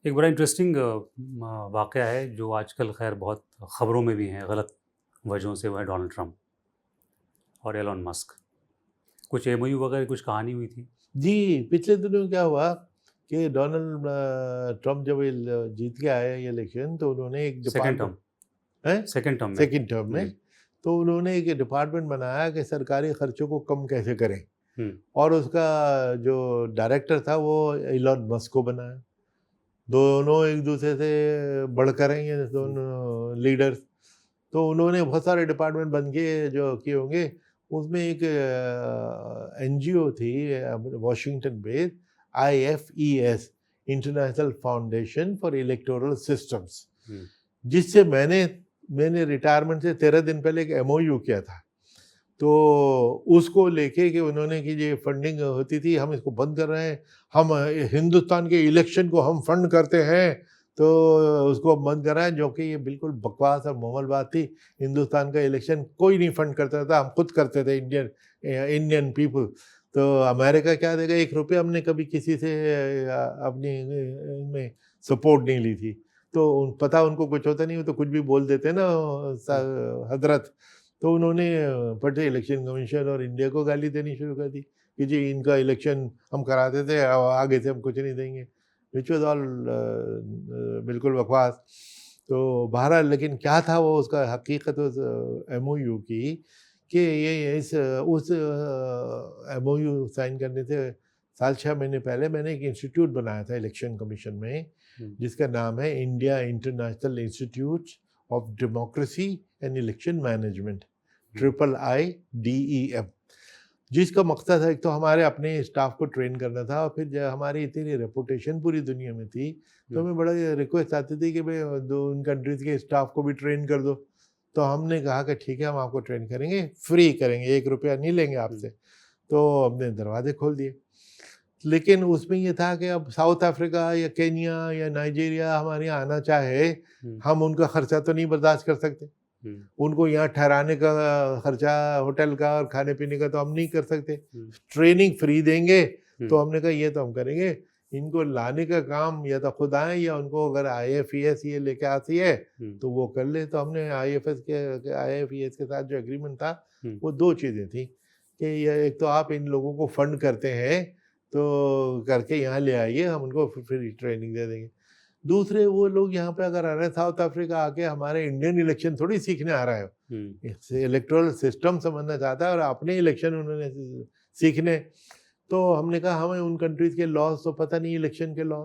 एक बड़ा इंटरेस्टिंग वाक़या है जो आजकल खैर बहुत ख़बरों में भी हैं गलत वजहों से, वो है डोनाल्ड ट्रंप और एलन मस्क। कुछ एमओयू वगैरह कुछ कहानी हुई थी? जी, पिछले दिनों क्या हुआ कि डोनाल्ड ट्रंप जब जीत के आए ये इलेक्शन, तो उन्होंने एक सेकंड टर्म डिपार्टमेंट हैं? सेकंड टर्म में। सेकंड टर्म में, तो उन्होंने एक डिपार्टमेंट बनाया कि सरकारी खर्चों को कम कैसे करें, और उसका जो डायरेक्टर था वो एलन मस्क को बनाया। दोनों एक दूसरे से बढ़कर हैं ये दोनों लीडर्स। तो उन्होंने बहुत सारे डिपार्टमेंट बन के जो किए होंगे, उसमें एक एनजीओ थी Washington based, IFES, international foundation for electoral systems, जिससे मैंने रिटायरमेंट से 13 दिन पहले एक MOU किया था। तो उसको लेके कि उन्होंने कि ये फंडिंग होती थी, हम इसको बंद कर रहे हैं, हम हिंदुस्तान के इलेक्शन को हम फंड करते हैं, तो उसको बंद कर रहे हैं, जो कि ये बिल्कुल बकवास और मुहम्मल बात थी। हिंदुस्तान का इलेक्शन कोई नहीं फंड करता था, हम खुद करते थे, इंडियन पीपल। तो अमेरिका क्या देगा, 1 रुपया हमने कभी किसी से अपनी में सपोर्ट नहीं ली थी। तो पता उनको कुछ होता नहीं, वो तो कुछ भी बोल देते ना हजरत। तो उन्होंने फटे इलेक्शन कमीशन और इंडिया को गाली देनी शुरू कर दी कि जी इनका इलेक्शन हम कराते थे, आगे से हम कुछ नहीं देंगे, विच वॉज ऑल बिल्कुल बकवास। तो बहरहाल लेकिन क्या था वो उसका हकीकत उस MOU की कि ये इस उस MOU साइन करने से साल 6 महीने पहले मैंने एक इंस्टीट्यूट बनाया था इलेक्शन कमीशन में, जिसका नाम है India international institute of democracy and election management, IIDEM, जिसका मकसद है एक तो हमारे अपने स्टाफ को ट्रेन करना था, और फिर जब हमारी इतनी रेपुटेशन पूरी दुनिया में थी तो हमें बड़ा रिक्वेस्ट आती थी कि भाई उन कंट्रीज़ के स्टाफ को भी ट्रेन कर दो। तो हमने कहा कि ठीक है हम आपको ट्रेन करेंगे, फ्री करेंगे, 1 रुपया नहीं लेंगे आपसे। तो हमने दरवाजे खोल दिए। लेकिन उसमें ये था कि अब साउथ अफ्रीका या केन्या या नाइजीरिया हमारे यहाँ आना चाहे, हम उनका खर्चा तो नहीं बर्दाश्त कर सकते, उनको यहाँ ठहराने का खर्चा होटल का और खाने पीने का तो हम नहीं कर सकते, ट्रेनिंग फ्री देंगे। तो हमने कहा ये तो हम करेंगे, इनको लाने का काम या तो खुद आए या उनको अगर IFES ये लेके आती है तो वो कर ले। तो हमने IFES के साथ जो एग्रीमेंट था वो 2 चीज़ें थी कि ये एक तो आप इन लोगों को फंड करते हैं तो करके यहाँ ले आइए, हम उनको फ्री ट्रेनिंग दे देंगे। दूसरे वो लोग यहाँ पे अगर आ रहे हैं साउथ अफ्रीका आके हमारे इंडियन इलेक्शन थोड़ी सीखने आ रहा है, इलेक्टोरल सिस्टम समझना चाहता है और अपने इलेक्शन उन्होंने सीखने। तो हमने कहा हमें उन कंट्रीज़ के लॉज तो पता नहीं, इलेक्शन के लॉ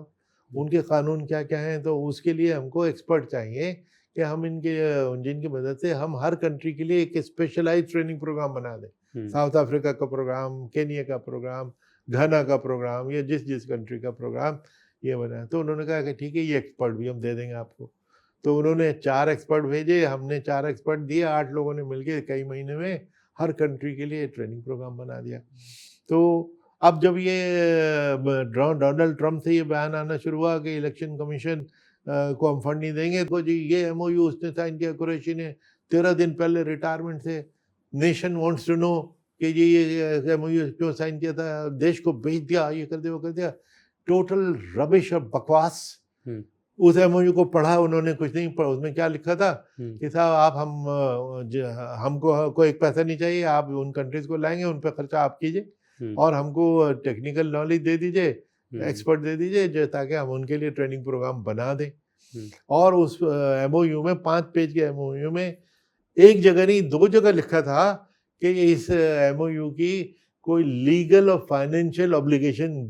उनके कानून क्या क्या हैं, तो उसके लिए हमको एक्सपर्ट चाहिए कि हम जिनकी मदद से हम हर कंट्री के लिए एक स्पेशलाइज ट्रेनिंग प्रोग्राम बना दें। साउथ अफ्रीका का प्रोग्राम, केनिया का प्रोग्राम, घाना का प्रोग्राम, या जिस कंट्री का प्रोग्राम ये बना। तो उन्होंने कहा कि ठीक है ये एक्सपर्ट भी हम दे देंगे आपको। तो उन्होंने 4 एक्सपर्ट भेजे, हमने 4 एक्सपर्ट दिए, 8 लोगों ने मिलकर कई महीने में हर कंट्री के लिए ट्रेनिंग प्रोग्राम बना दिया। तो अब जब ये डोनाल्ड ट्रम्प से ये बयान आना शुरू हुआ कि इलेक्शन कमीशन को हम फंड नहीं देंगे, तो जी ये MOU उसने साइन किया, कुरैशी ने 13 दिन पहले रिटायरमेंट से, नेशन वांट्स टू नो कि जी ये MOU क्यों साइन किया था, देश को बेच दिया, ये कर दिया वो कर दिया, टोटल रबिश और बकवास। उस MOU को पढ़ा उन्होंने, कुछ नहीं पढ़ा। उसमें क्या लिखा था कि साहब आप हमको कोई एक पैसा नहीं चाहिए, आप उन कंट्रीज को लाएंगे, उन पर खर्चा आप कीजिए और हमको टेक्निकल नॉलेज दे दीजिए, एक्सपर्ट दे दीजिए, ताकि हम उनके लिए ट्रेनिंग प्रोग्राम बना दें। और उस MOU में 5 पेज के MOU में एक जगह नहीं 2 जगह लिखा था कि इस MOU की कोई लीगल और फाइनेंशियल ऑब्लिगेशन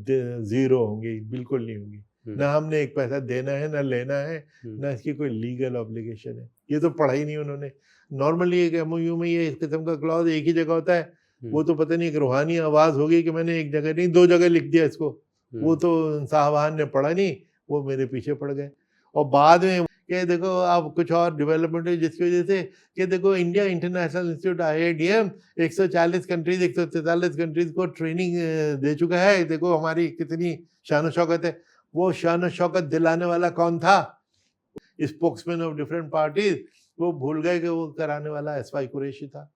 0 होंगी, बिल्कुल नहीं होंगी। ना हमने एक पैसा देना है ना लेना है, ना इसकी कोई लीगल ऑब्लिगेशन है। ये तो पढ़ा ही नहीं उन्होंने। नॉर्मली एक MOU में ये इस किस्म का क्लॉज एक ही जगह होता है, वो तो पता नहीं एक रूहानी आवाज़ होगी कि मैंने एक जगह नहीं 2 जगह लिख दिया इसको। वो तो साहबान ने पढ़ा नहीं, वो मेरे पीछे पड़ गए। और बाद में कि देखो अब कुछ और डेवलपमेंट है जिसकी वजह से कि देखो India international institute IIDM 140 countries 143 countries को ट्रेनिंग दे चुका है, देखो हमारी कितनी शान शौकत है। वो शान शौकत दिलाने वाला कौन था? Spokesman of different parties. वो भूल गए कि वो कराने वाला SY कुरैशी था।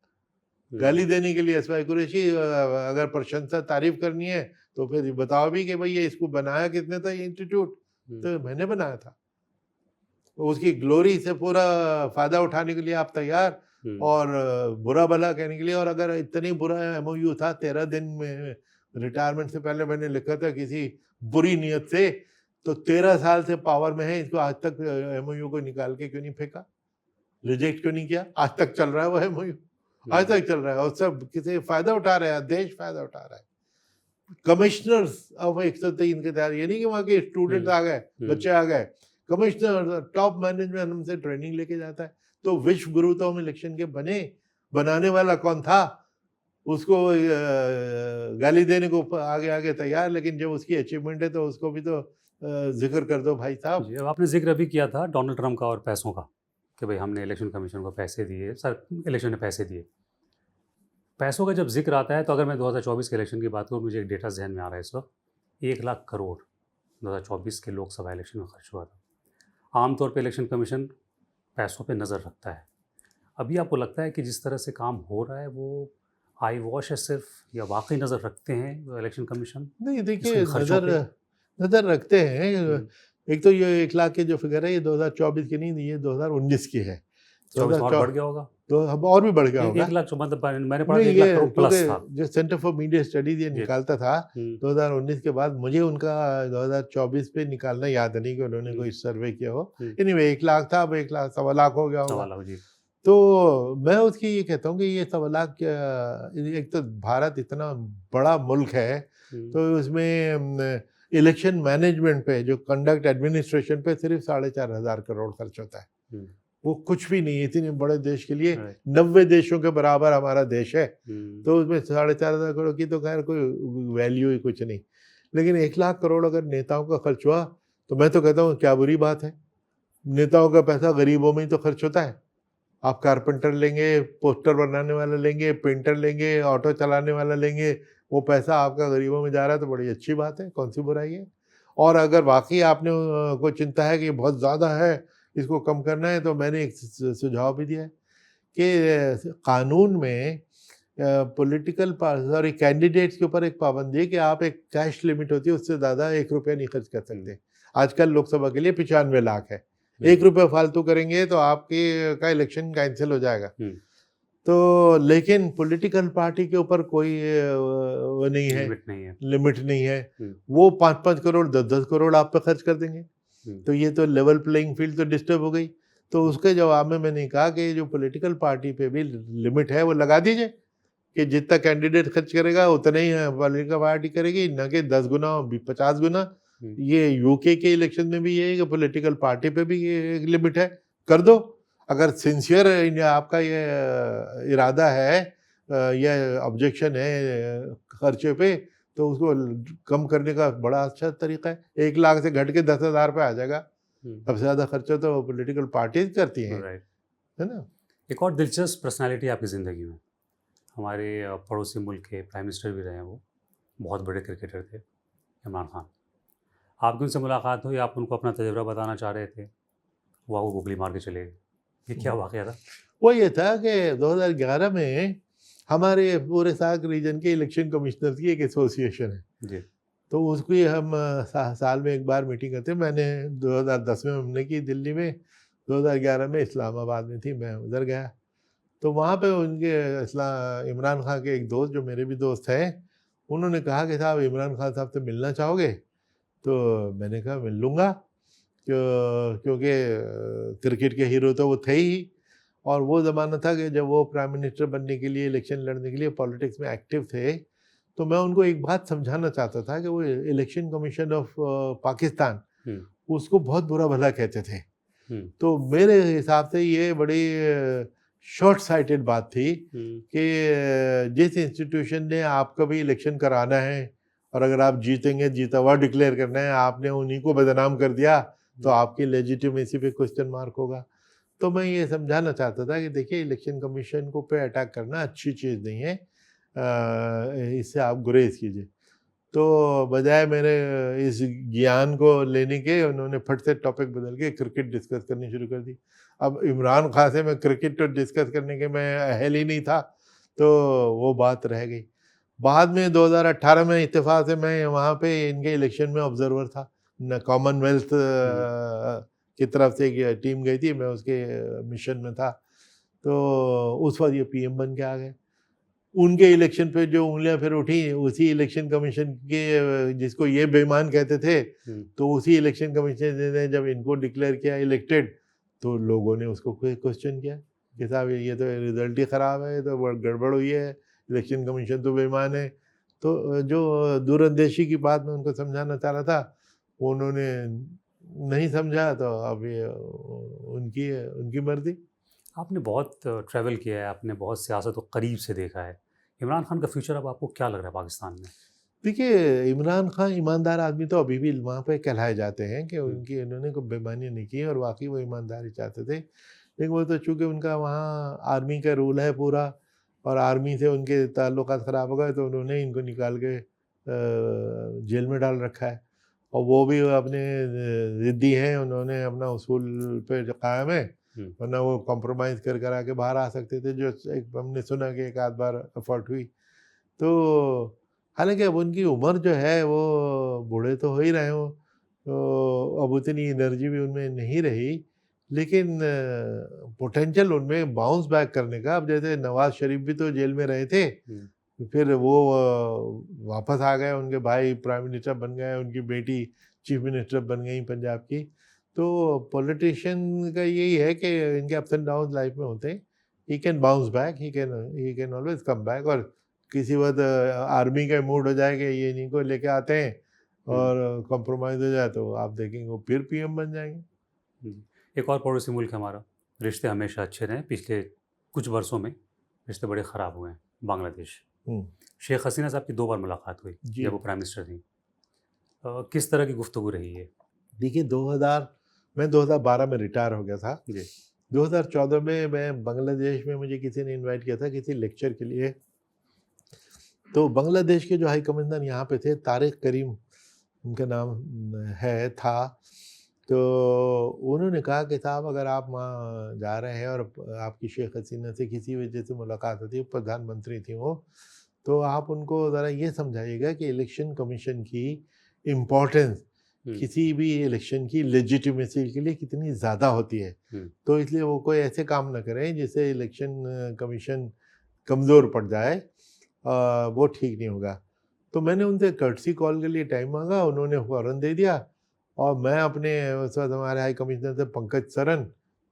गाली देने के लिए SY कुरैशी, अगर प्रशंसा तारीफ करनी है तो फिर बताओ भी कि भाई ये इसको बनाया किसने था, ये इंस्टीट्यूट तो मैंने बनाया था। उसकी ग्लोरी से पूरा फायदा उठाने के लिए आप तैयार, और बुरा भला कहने के लिए। और अगर इतनी बुरा MOU था, 13 दिन में रिटायरमेंट से पहले मैंने लिखा था किसी बुरी नीयत से, तो 13 साल से पावर में है, इसको आज तक MOU को निकाल के क्यों नहीं फेंका, रिजेक्ट क्यों नहीं किया? आज तक चल रहा है वो MOU, आज तक चल रहा है, और सब किसी फायदा उठा रहे हैं, देश फायदा उठा रहा है। कमिश्नर्स अब 103 के तहत, ये नहीं कि वहाँ के स्टूडेंट आ गए, बच्चे आ गए, कमिश्नर टॉप मैनेजमेंट हमसे ट्रेनिंग लेके जाता है। तो विश्व गुरु तो हम इलेक्शन के बनाने वाला कौन था? उसको गाली देने को आगे आगे तैयार, लेकिन जब उसकी अचीवमेंट है तो उसको भी तो जिक्र कर दो भाई साहब। अब आपने जिक्र अभी किया था डोनाल्ड ट्रम्प का और पैसों का, कि भाई हमने इलेक्शन कमीशन को पैसे दिए, सर इलेक्शन ने पैसे दिए। पैसों का जब जिक्र आता है तो अगर मैं 2024 के इलेक्शन की बात करूँ, मुझे एक डेटा जहन में आ रहा है इस वक्त, 1 लाख करोड़ 2024 के लोकसभा इलेक्शन में खर्च हुआ था। आमतौर पे इलेक्शन कमीशन पैसों पे नज़र रखता है। अभी आपको लगता है कि जिस तरह से काम हो रहा है वो आई वॉश है सिर्फ, या वाकई नज़र रखते हैं इलेक्शन कमीशन? नहीं, देखिए नज़र रखते हैं। एक तो ये 1 लाख के जो फिगर है ये 2024 की नहीं, ये 2019 की है। 24 और बढ़ गया होगा। तो अब और भी बढ़ गया होगा। 1 लाख मतलब मैंने पढ़ा नहीं, 1 लाख ये करोड़ प्लस था। क्योंकि जो सेंटर फॉर मीडिया स्टडीज ये जी। निकालता था 2019 के बाद, मुझे उनका 2024 पे निकालना याद नहीं कि उन्होंने कोई सर्वे किया हो। एनीवे 1 लाख था, अब 1 लाख 1.25 लाख हो गया होगा। 1.25 लाख जी। तो मैं उसकी ये कहता हूँ कि ये 1.25 लाख, एक तो भारत इतना बड़ा मुल्क है, तो उसमें इलेक्शन मैनेजमेंट पे, जो कंडक्ट एडमिनिस्ट्रेशन पे सिर्फ 4,500 करोड़ खर्च होता है। वो कुछ भी नहीं है इतने बड़े देश के लिए। 90 देशों के बराबर हमारा देश है, तो उसमें 4,500 करोड़ की तो खैर कोई वैल्यू ही कुछ नहीं। लेकिन 1 लाख करोड़ अगर नेताओं का खर्च हुआ, तो मैं तो कहता हूँ क्या बुरी बात है। नेताओं का पैसा गरीबों में ही तो खर्च होता है। आप कारपेंटर लेंगे, पोस्टर बनाने वाला लेंगे, पेंटर लेंगे, ऑटो चलाने वाला लेंगे, वो पैसा आपका गरीबों में जा रहा है तो बड़ी अच्छी बात है, कौन सी बुराई है। और अगर वाकई आपने को चिंता है कि बहुत ज़्यादा है, इसको कम करना है, तो मैंने एक सुझाव भी दिया है कि कानून में पॉलिटिकल सॉरी कैंडिडेट्स के ऊपर एक पाबंदी है कि आप एक कैश लिमिट होती है, उससे ज़्यादा 1 रुपया नहीं खर्च कर सकते। आजकल लोकसभा के लिए 95 लाख है। 1 रुपया फालतू करेंगे तो आपके का इलेक्शन कैंसिल हो जाएगा। तो लेकिन पॉलिटिकल पार्टी के ऊपर कोई वो नहीं है, लिमिट नहीं है। वो 5-5 करोड़ 10-10 करोड़ आप पे खर्च कर देंगे। तो ये तो लेवल प्लेइंग फील्ड तो डिस्टर्ब हो गई। तो उसके जवाब में मैंने कहा कि जो पॉलिटिकल पार्टी पे भी लिमिट है वो लगा दीजिए कि जितना कैंडिडेट खर्च करेगा उतना ही पॉलिटिकल पार्टी करेगी, न कि 10 गुना 50 गुना। ये यूके के इलेक्शन में भी ये है कि पॉलिटिकल पार्टी पे भी ये एक लिमिट है, कर दो। अगर सिंसियर आपका ये इरादा है या ऑब्जेक्शन है खर्चे पे, तो उसको कम करने का बड़ा अच्छा तरीका है। 1 लाख से घट के 10,000 पे आ जाएगा। सबसे ज़्यादा खर्चा तो पॉलिटिकल पार्टीज करती हैं, है ना। एक और दिलचस्प पर्सनालिटी आपकी ज़िंदगी में, हमारे पड़ोसी मुल्क के प्राइम मिनिस्टर भी रहे हैं, वो बहुत बड़े क्रिकेटर थे, इमरान खान। आपकी उनसे मुलाकात हुई, आप उनको अपना तजुर्बा बताना चाह रहे थे, वो आपको गोली मार के चले गए। ये क्या वाक़या था? वो ये था कि 2011 में हमारे पूरे साग रीजन के इलेक्शन कमिश्नर की एक एसोसिएशन है जी। तो उसकी हम साल में एक बार मीटिंग करते हैं। मैंने 2010 में हमने की दिल्ली में, 2011 में इस्लामाबाद में थी, मैं उधर गया। तो वहाँ पे उनके इमरान खान के एक दोस्त, जो मेरे भी दोस्त हैं, उन्होंने कहा कि साहब इमरान खान साहब से मिलना चाहोगे? तो मैंने कहा मिल लूँगा, क्योंकि क्रिकेट के हीरो तो वो थे ही, और वो ज़माना था कि जब वो प्राइम मिनिस्टर बनने के लिए, इलेक्शन लड़ने के लिए पॉलिटिक्स में एक्टिव थे। तो मैं उनको एक बात समझाना चाहता था कि वो इलेक्शन कमीशन ऑफ पाकिस्तान, उसको बहुत बुरा भला कहते थे। तो मेरे हिसाब से ये बड़ी शॉर्ट साइटेड बात थी कि जिस इंस्टीट्यूशन ने आपका भी इलेक्शन कराना है, और अगर आप जीतेंगे, जीता हुआ डिक्लेयर करना है, आपने उन्हीं को बदनाम कर दिया, तो आपकी लेजिटिमेसी पे क्वेश्चन मार्क होगा। तो मैं ये समझाना चाहता था कि देखिए, इलेक्शन कमीशन को पे अटैक करना अच्छी चीज़ नहीं है, इससे आप गुरेज कीजिए। तो बजाय मेरे इस ज्ञान को लेने के, उन्होंने फट से टॉपिक बदल के क्रिकेट डिस्कस करनी शुरू कर दी। अब इमरान खान से मैं क्रिकेट तो डिस्कस करने के मैं अहल ही नहीं था, तो वो बात रह गई। बाद में 2018 में इत्तेफाक से मैं वहाँ पे इनके इलेक्शन में ऑब्जर्वर था, न कॉमनवेल्थ की तरफ से एक टीम गई थी, मैं उसके मिशन में था। तो उस वक्त ये पीएम बन के आ गए। उनके इलेक्शन पे जो उंगलियां फिर उठी, उसी इलेक्शन कमीशन के, जिसको ये बेईमान कहते थे, तो उसी इलेक्शन कमीशन ने जब इनको डिक्लेयर किया इलेक्टेड, तो लोगों ने उसको क्वेश्चन किया कि साहब ये तो रिजल्ट ही ख़राब है, तो गड़बड़ हुई है, इलेक्शन कमीशन तो बेईमान है। तो जो दूरंदेशी की बात मैं उनको समझाना चाह रहा था, उन्होंने नहीं समझा, तो अब ये उनकी मर्जी। आपने बहुत ट्रैवल किया है, आपने बहुत सियासत को करीब से देखा है। इमरान खान का फ्यूचर अब आपको क्या लग रहा है पाकिस्तान में? देखिए, इमरान खान ईमानदार आदमी तो अभी भी वहाँ पे कहलाए जाते हैं कि उन्होंने कोई बेईमानी नहीं की, और वाकई वो ईमानदारी चाहते थे। लेकिन वो तो चूँकि उनका वहाँ आर्मी का रूल है पूरा, और आर्मी से उनके ताल्लुकात ख़राब हो गए, तो उन्होंने इनको निकाल के जेल में डाल रखा है। और वो भी अपने ज़िद्दी हैं, उन्होंने अपना उसूल पे जो कायम है, वरना वो कॉम्प्रोमाइज़ कर आके बाहर आ सकते थे, जो एक हमने सुना कि एक आध बार एफर्ट हुई। तो हालांकि अब उनकी उम्र जो है, वो बूढ़े तो हो ही रहे हो, तो अब उतनी एनर्जी भी उनमें नहीं रही। लेकिन पोटेंशियल उनमें बाउंस बैक करने का, अब जैसे नवाज शरीफ भी तो जेल में रहे थे, फिर वो वापस आ गए, उनके भाई प्राइम मिनिस्टर बन गए, उनकी बेटी चीफ मिनिस्टर बन गई पंजाब की। तो पॉलिटिशियन का यही है कि इनके अप्स एंड डाउन लाइफ में होते हैं। He can bounce back, he can always come back. और किसी वक्त आर्मी का मूड हो जाए कि ये इन्हीं को लेके आते हैं और कॉम्प्रोमाइज़ हो जाए तो आप देखेंगे वो फिर पीएम बन जाएंगे। एक और पड़ोसी मुल्क है हमारा, रिश्ते हमेशा अच्छे रहे, पिछले कुछ वर्षों में रिश्ते बड़े ख़राब हुए हैं, बांग्लादेश। शेख हसीना साहब की 2 बार मुलाकात हुई जब वो प्राइम मिनिस्टर थी। किस तरह की गुफ्तगू रही है? देखिए, 2012 में रिटायर हो गया था जी। 2014 में मैं बांग्लादेश में, मुझे किसी ने इनवाइट किया था किसी लेक्चर के लिए। तो बांग्लादेश के जो हाई कमिश्नर यहाँ पे थे, तारिक करीम उनका नाम था। तो उन्होंने कहा कि साहब, अगर आप वहाँ जा रहे हैं और आपकी शेख हसीना से किसी वजह से मुलाकात होती है, प्रधानमंत्री थी वो, तो आप उनको ज़रा ये समझाइएगा कि इलेक्शन कमीशन की इम्पोर्टेंस किसी भी इलेक्शन की लेजिटिमेसी के लिए कितनी ज़्यादा होती है। तो इसलिए वो कोई ऐसे काम ना करें जिससे इलेक्शन कमीशन कमज़ोर पड़ जाए, वो ठीक नहीं होगा। तो मैंने उनसे कर्टसी कॉल के लिए टाइम मांगा, उन्होंने फ़ौरन दे दिया। और मैं अपने उस वक्त हमारे हाई कमिश्नर थे पंकज सरन,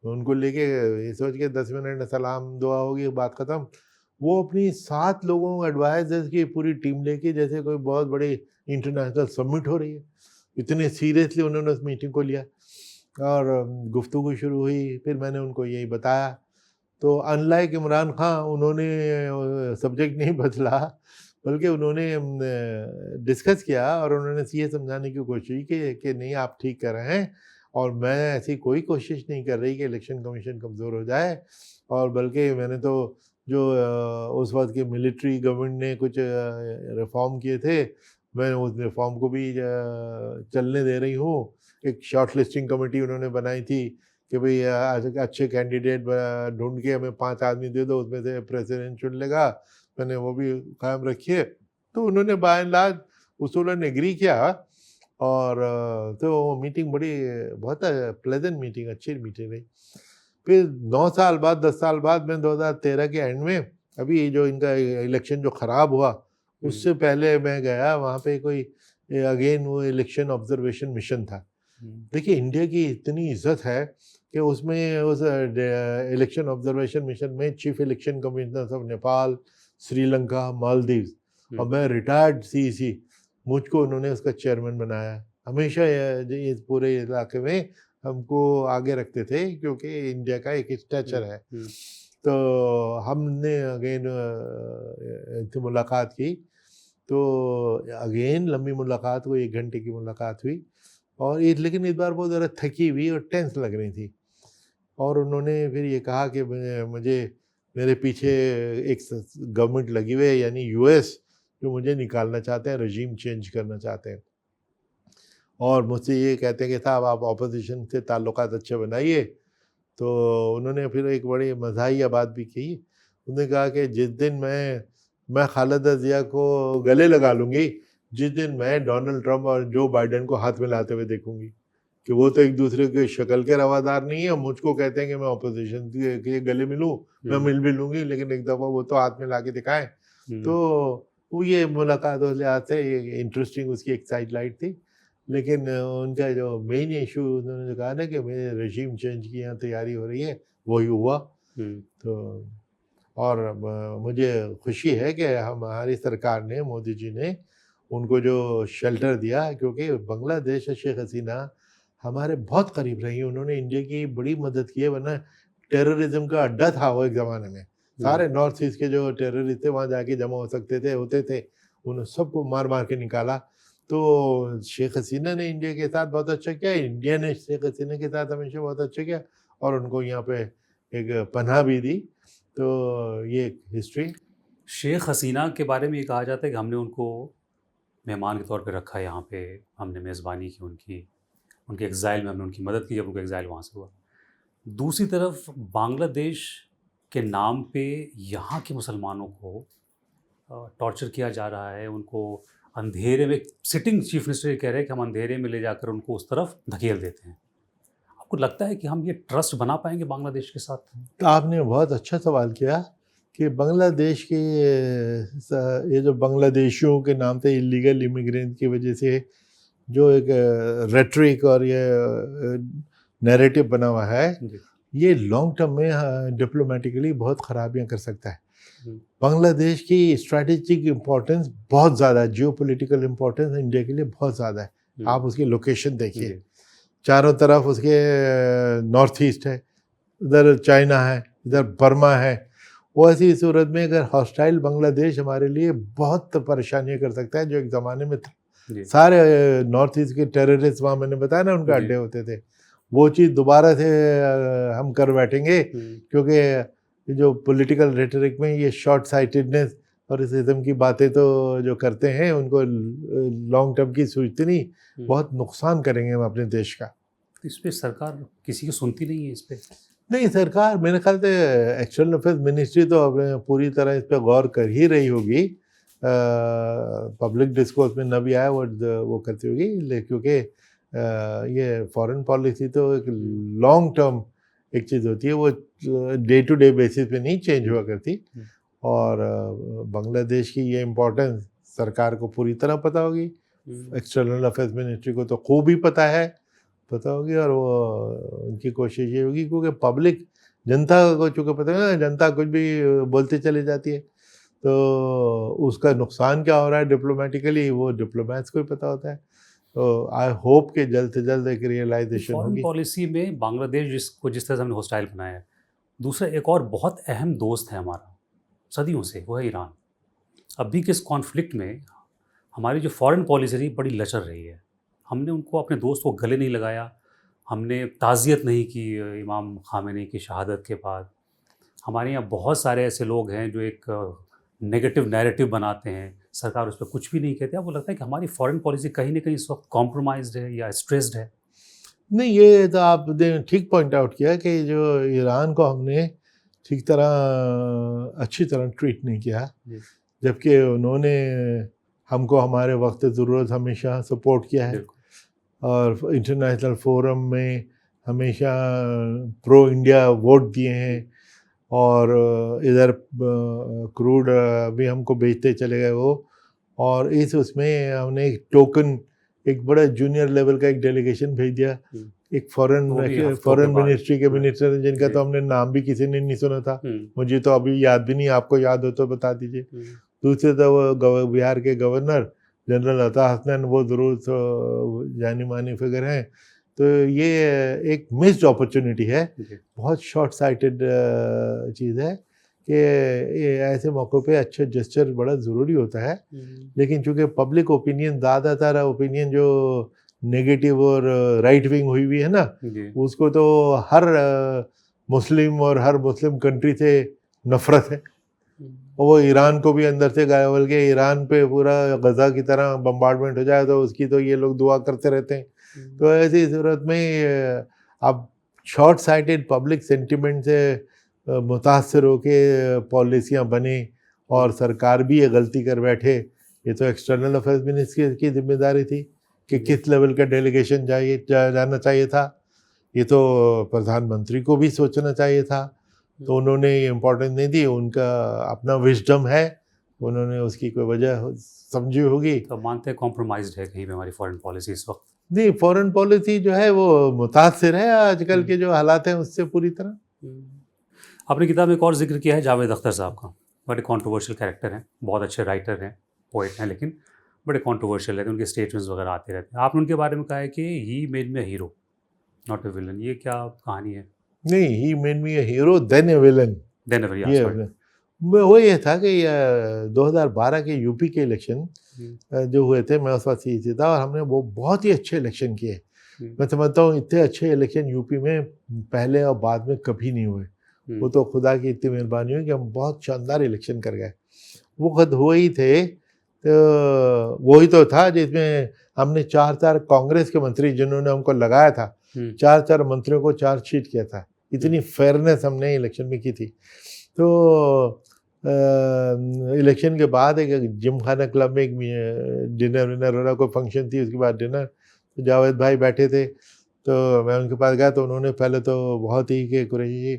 उनको लेके ये सोच के 10 मिनट में सलाम दुआ होगी, बात ख़त्म। वो अपनी 7 लोगों एडवाइजर्स की पूरी टीम लेके, जैसे कोई बहुत बड़ी इंटरनेशनल समिट हो रही है, इतने सीरियसली उन्होंने उस मीटिंग को लिया और गुफ्तगू शुरू हुई। फिर मैंने उनको यही बताया। तो अनलाइक इमरान खान, उन्होंने सब्जेक्ट नहीं बदला, बल्कि उन्होंने डिस्कस किया और उन्होंने ये समझाने की कोशिश की कि नहीं, आप ठीक कर रहे हैं और मैं ऐसी कोई कोशिश नहीं कर रही कि इलेक्शन कमीशन कमज़ोर हो जाए। और बल्कि मैंने तो जो उस वक्त की मिलिट्री गवर्नमेंट ने कुछ रिफॉर्म किए थे, मैं उस रिफॉर्म को भी चलने दे रही हूँ। एक शॉर्ट लिस्टिंग कमेटी उन्होंने बनाई थी कि भाई अच्छे कैंडिडेट ढूंढ के हमें 5 आदमी दे दो, उसमें से प्रेसिडेंट चुन लेगा। मैंने वो भी कायम रखी है। तो उन्होंने बाय एंड लार्ज उसूलन एग्री किया और तो मीटिंग बहुत प्लेजेंट मीटिंग, अच्छी मीटिंग रही। फिर 9 साल बाद, 10 साल बाद, मैं 2013 के एंड में, अभी जो इनका इलेक्शन जो ख़राब हुआ उससे पहले मैं गया वहाँ पे, कोई अगेन वो इलेक्शन ऑब्जर्वेशन मिशन था। देखिए, इंडिया की इतनी इज्जत है कि उसमें उस इलेक्शन ऑब्जर्वेशन मिशन में chief election commissioner of Nepal, Sri Lanka, Maldives और मैं रिटायर्ड सीईसी, मुझको उन्होंने उसका चेयरमैन बनाया। हमेशा इस पूरे इलाके में हमको आगे रखते थे क्योंकि इंडिया का एक स्टैचर है। तो हमने अगेन मुलाकात की। तो अगेन लंबी मुलाकात हुई, 1 घंटे की मुलाकात हुई। और लेकिन इस बार वो ज़रा थकी हुई और टेंस लग रही थी। और उन्होंने फिर ये कहा कि मुझे मेरे पीछे एक गवर्नमेंट लगी हुई है, यानी यूएस, जो मुझे निकालना चाहते हैं, रजीम चेंज करना चाहते हैं। और मुझसे ये कहते हैं कि साहब, आप ऑपोजिशन से ताल्लुकात अच्छे बनाइए। तो उन्होंने फिर एक बड़ी मज़ाहिया बात भी की। उन्होंने कहा कि जिस दिन मैं खालिदा जिया को गले लगा लूँगी, जिस दिन मैं डोनाल्ड ट्रंप और जो बाइडेन को हाथ मिलाते हुए देखूंगी, कि वो तो एक दूसरे के शक्ल के रवादार नहीं है, मुझको कहते हैं कि मैं ऑपोजिशन के गले मिलूँ, मैं मिल भी लूँगी, लेकिन एक दफ़ा वो तो हाथ मिला के दिखाएं। तो वो ये मुलाकात उस लिहाज से ये इंटरेस्टिंग, उसकी एक साइड लाइट थी। लेकिन उनका जो मेन इशू, उन्होंने कहा ना कि मेरे रजीम चेंज की यहाँ तैयारी हो रही है, वही हुआ। तो और मुझे खुशी है कि हमारी सरकार ने, मोदी जी ने उनको जो शेल्टर दिया, क्योंकि बांग्लादेश और शेख हसीना हमारे बहुत करीब रही। उन्होंने इंडिया की बड़ी मदद की है, वरना टेररिज्म का अड्डा था वो एक ज़माने में। सारे नॉर्थ ईस्ट के जो टेररिस्ट थे वहाँ जाके जमा हो सकते थे, होते थे, उन्होंने सबको मार मार के निकाला। तो शेख हसीना ने इंडिया के साथ बहुत अच्छा किया, इंडिया ने शेख हसीना के साथ हमेशा बहुत अच्छा किया और उनको यहाँ पे एक पनाह भी दी। तो ये हिस्ट्री। शेख हसीना के बारे में ये कहा जाता है कि हमने उनको मेहमान के तौर पे रखा यहाँ पे, हमने मेज़बानी की उनकी, उनके एग्ज़ाइल में हमने उनकी मदद की जब उनका एग्ज़ाइल वहाँ से हुआ। दूसरी तरफ बांग्लादेश के नाम पे यहाँ के मुसलमानों को टॉर्चर किया जा रहा है, उनको अंधेरे में, सिटिंग चीफ मिनिस्टर ये कह रहे हैं कि हम अंधेरे में ले जाकर उनको उस तरफ धकेल देते हैं। आपको लगता है कि हम ये ट्रस्ट बना पाएंगे बांग्लादेश के साथ? तो आपने बहुत अच्छा सवाल किया कि बांग्लादेश के ये जो बांग्लादेशियों के नाम से इलीगल इमिग्रेंट की वजह से जो एक रेटरिक और ये नैरेटिव बना हुआ है, जी। ये लॉन्ग टर्म में डिप्लोमेटिकली बहुत खराबियां कर सकता है। हम्म, बांग्लादेश की स्ट्रैटेजिक इम्पोर्टेंस बहुत ज़्यादा है, जियोपॉलिटिकल इम्पोर्टेंस इंडिया के लिए बहुत ज़्यादा है। आप उसकी लोकेशन देखिए, जी। चारों तरफ उसके नॉर्थ ईस्ट है, इधर चाइना है, इधर बर्मा है। वो ऐसी सूरत में अगर हॉस्टाइल बांग्लादेश हमारे लिए बहुत परेशानियां कर सकता है, जो एक ज़माने में था। जी। सारे नॉर्थ ईस्ट के टेररिस्ट वहाँ मैंने बताया ना उनके जी। अड्डे होते थे, वो चीज़ दोबारा से हम कर बैठेंगे, क्योंकि ये जो पॉलिटिकल रेटरिक में ये शॉर्ट साइटेडनेस और इस किस्म की बातें तो जो करते हैं, उनको लॉन्ग टर्म की सोचते नहीं, बहुत नुकसान करेंगे हम अपने देश का। इस पे सरकार किसी की सुनती नहीं है इस पे? नहीं, सरकार मेरे ख्याल से एक्सटर्नल अफेयर्स मिनिस्ट्री तो अब पूरी तरह इस पर गौर कर ही रही होगी। पब्लिक डिस्कोर्स में न भी आया वो करती होगी, क्योंकि ये फॉरेन पॉलिसी तो एक लॉन्ग टर्म एक चीज़ होती है, वो डे टू डे बेसिस पे नहीं चेंज हुआ करती। और बांग्लादेश की ये इम्पोर्टेंस सरकार को पूरी तरह पता होगी, एक्सटर्नल अफेयर्स मिनिस्ट्री को तो खूब ही पता होगी, और वो उनकी कोशिश ये होगी, क्योंकि पब्लिक जनता को चूँकि पता है ना, जनता कुछ भी बोलते चली जाती है, तो उसका नुकसान क्या हो रहा है डिप्लोमेटिकली, वो डिप्लोमेट्स को ही पता होता है। तो आई होप कि जल्द से जल्द एक रियलाइजेशन फॉरेन होगी। पॉलिसी में बांग्लादेश जिस तरह से हमने हॉस्टाइल बनाया है, दूसरा एक और बहुत अहम दोस्त है हमारा सदियों से, वो है ईरान। अभी के इस कॉन्फ्लिक्ट में हमारी जो फॉरेन पॉलिसी रही बड़ी लचर रही है। हमने उनको, अपने दोस्त को गले नहीं लगाया, हमने ताज़ियत नहीं की इमाम खामेनी की शहादत के बाद। हमारे यहाँ बहुत सारे ऐसे लोग हैं जो एक नेगेटिव नैरेटिव बनाते हैं, सरकार उस पर कुछ भी नहीं कहती। आपको लगता है कि हमारी फॉरेन पॉलिसी कहीं ना कहीं इस वक्त कॉम्प्रोमाइज्ड है या स्ट्रेस्ड है? नहीं, ये तो आपने ठीक पॉइंट आउट किया कि जो ईरान को हमने ठीक तरह अच्छी तरह ट्रीट नहीं किया, जबकि उन्होंने हमको हमारे वक्त ज़रूरत हमेशा सपोर्ट किया है, और इंटरनेशनल फोरम में हमेशा प्रो इंडिया वोट दिए हैं, और इधर क्रूड भी हमको बेचते चले गए वो। और इस उसमें हमने एक टोकन, एक बड़ा जूनियर लेवल का एक डेलीगेशन भेज दिया, एक फॉरेन मिनिस्ट्री के मिनिस्टर, जिनका तो हमने नाम भी किसी ने नहीं सुना था, मुझे तो अभी याद भी नहीं, आपको याद हो तो बता दीजिए। दूसरे तो वो बिहार के गवर्नर जनरल अता हसनैन, वो ज़रूर जानी मानी फिगर हैं। तो ये एक मिस्ड अपॉर्चुनिटी है, बहुत शॉर्ट साइटेड चीज़ है कि ये ऐसे मौक़ों पे अच्छा जेस्चर बड़ा ज़रूरी होता है। लेकिन चूँकि पब्लिक ओपिनियन, ज़्यादातर ओपिनियन जो नेगेटिव और राइट विंग हुई है ना, उसको तो हर मुस्लिम और हर मुस्लिम कंट्री से नफ़रत है। और वो ईरान को भी अंदर से गाय, बल्कि ईरान पे पूरा गज़ा की तरह बम्बार्डमेंट हो जाए तो उसकी तो ये लोग दुआ करते रहते हैं। तो ऐसी सूरत में अब शॉर्ट साइटेड पब्लिक सेंटिमेंट से मुतासर होके पॉलिसियाँ बने और सरकार भी ये गलती कर बैठे, ये तो एक्सटर्नल अफेयर्स मिनिस्ट्री की जिम्मेदारी थी कि किस लेवल का डेलीगेशन जाना चाहिए था। ये तो प्रधानमंत्री को भी सोचना चाहिए था, तो उन्होंने इम्पोर्टेंस नहीं दी। उनका अपना विजडम है, उन्होंने उसकी कोई वजह समझी होगी। तो मानते हैं कॉम्प्रोमाइज्ड है कहीं पे हमारी फॉरेन पॉलिसी इस वक्त? नहीं, फॉरेन पॉलिसी जो है वो मुतासिर है आजकल के जो हालात हैं उससे पूरी तरह। आपने किताब में एक और जिक्र किया है जावेद अख्तर साहब का, बड़े कंट्रोवर्शियल कैरेक्टर हैं, बहुत अच्छे राइटर हैं, पोइट हैं, लेकिन बड़े कंट्रोवर्शियल रहते हैं, उनके स्टेटमेंट्स वगैरह आते रहते हैं। आपने उनके बारे में कहा है कि he made me a hero not a villain. ये क्या कहानी है? नहीं, he made me a hero then a villain. वो ये था कि 2012 के यूपी के इलेक्शन जो हुए थे, मैं उस वक्त सीधी था, और हमने वो बहुत ही अच्छे इलेक्शन किए। मैं समझता हूँ इतने अच्छे इलेक्शन यूपी में पहले और बाद में कभी नहीं हुए। वो तो खुदा की इतनी मेहरबानी हुई कि हम बहुत शानदार इलेक्शन कर गए। वो खुद हुए ही थे, तो वही तो था जिसमें हमने 4 कांग्रेस के मंत्री जिन्होंने हमको लगाया था, 4 मंत्रियों को चार्जशीट किया था। इतनी फेयरनेस हमने इलेक्शन में की थी। तो इलेक्शन के बाद एक जिमखाना क्लब में एक डिनर विनर हो रहा, कोई फंक्शन थी, उसके बाद डिनर, तो जावेद भाई बैठे थे, तो मैं उनके पास गया तो उन्होंने पहले तो बहुत ही कि कुरैशी जी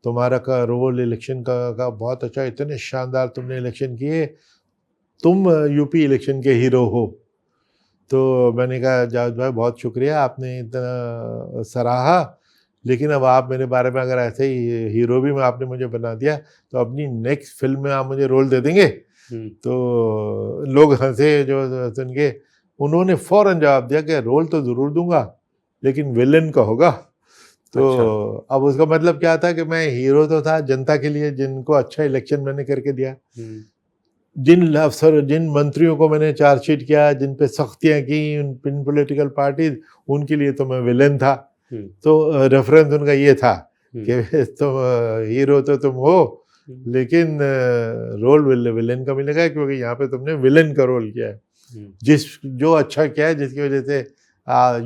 तुम्हारा का रोल इलेक्शन का बहुत अच्छा, इतने शानदार तुमने इलेक्शन किए, तुम यूपी इलेक्शन के हीरो हो। तो मैंने कहा जावेद भाई बहुत शुक्रिया, आपने इतना सराहा, लेकिन अब आप मेरे बारे में अगर ऐसे ही हीरो भी आपने मुझे बना दिया तो अपनी नेक्स्ट फिल्म में आप मुझे रोल दे देंगे। तो लोग हंसे जो सुन के। उन्होंने फौरन जवाब दिया कि रोल तो ज़रूर दूंगा लेकिन विलन का होगा। तो अच्छा। अब उसका मतलब क्या था कि मैं हीरो तो था जनता के लिए, जिनको अच्छा इलेक्शन मैंने करके दिया, जिन अफसर जिन मंत्रियों को मैंने चार्जशीट किया, जिन पे सख्तियां की, इन पॉलिटिकल पार्टीज, उनके लिए तो मैं विलेन था। तो रेफरेंस उनका ये था कि तुम हीरो तो तुम हो लेकिन रोल विलेन का मिलेगा, क्योंकि यहाँ पे तुमने विलेन का रोल किया है, जो अच्छा किया है, जिसकी वजह से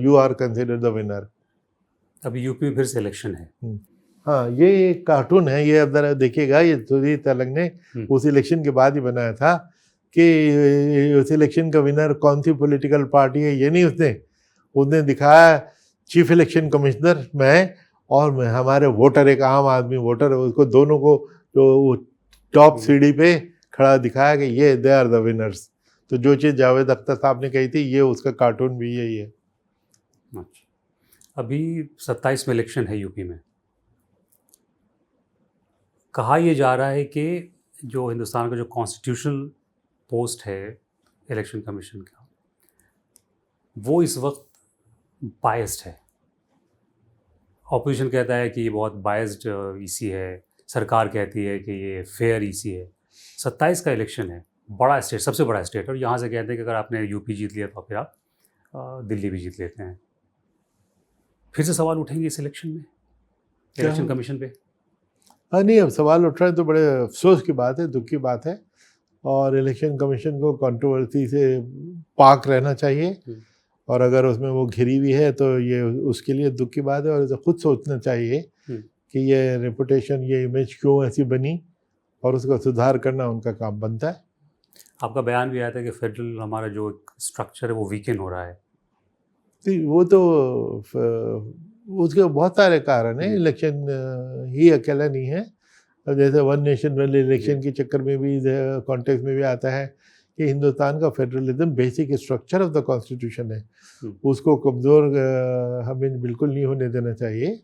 you are considered the winner. अभी यूपी में फिर से इलेक्शन है। हाँ, ये एक कार्टून है, ये अब जरा देखिएगा, ये सूरी तलंग ने उस इलेक्शन के बाद ही बनाया था कि उस इलेक्शन का विनर कौन सी पॉलिटिकल पार्टी है। ये नहीं उसने दिखाया चीफ इलेक्शन कमिश्नर मैं और मैं, हमारे वोटर, एक आम आदमी वोटर, उसको दोनों को जो टॉप सीढ़ी पे खड़ा दिखाया कि ये दे आर द विनर्स। तो जो चीज़ जावेद अख्तर साहब ने कही थी, ये उसका कार्टून भी यही है। अभी 27 में इलेक्शन है यूपी में। कहा यह जा रहा है कि जो हिंदुस्तान का जो कॉन्स्टिट्यूशनल पोस्ट है इलेक्शन कमीशन का, वो इस वक्त बायस्ड है। ऑपोजिशन कहता है कि ये बहुत बायस्ड ईसी है, सरकार कहती है कि ये फेयर ईसी है। 27 का इलेक्शन है, बड़ा स्टेट, सबसे बड़ा स्टेट, और यहाँ से कहते हैं कि अगर आपने यूपी जीत लिया तो फिर आप दिल्ली भी जीत लेते हैं। फिर से सवाल उठेंगे इस इलेक्शन में, इलेक्शन कमीशन पे? हाँ, नहीं, अब सवाल उठ रहा है तो बड़े अफसोस की बात है, दुख की बात है, और इलेक्शन कमीशन को कंट्रोवर्सी से पाक रहना चाहिए, और अगर उसमें वो घिरी हुई है तो ये उसके लिए दुख की बात है, और इसे खुद सोचना चाहिए कि ये रेपुटेशन, ये इमेज क्यों ऐसी बनी, और उसका सुधार करना उनका काम बनता है। आपका बयान भी आया था कि फेडरल हमारा जो स्ट्रक्चर है वो वीकेन हो रहा है। वो तो उसके बहुत सारे कारण हैं, इलेक्शन ही अकेला नहीं है। अब जैसे वन नेशन वन इलेक्शन के चक्कर में भी, कॉन्टेक्स्ट में भी आता है कि हिंदुस्तान का federalism basic structure of the constitution है, उसको कमज़ोर हमें बिल्कुल नहीं होने देना चाहिए।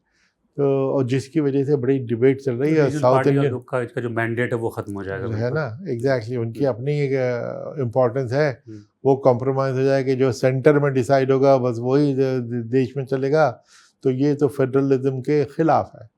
तो और जिसकी वजह से बड़ी डिबेट चल रही है, साउथ इंडियन का जो मैंडेट है वो खत्म हो जाएगा, है ना। एग्जैक्टली, उनकी अपनी एक इम्पोर्टेंस है, वो कॉम्प्रोमाइज़ हो जाए कि जो सेंटर में डिसाइड होगा बस वही देश में चलेगा, तो ये तो फेडरलिज्म के खिलाफ है।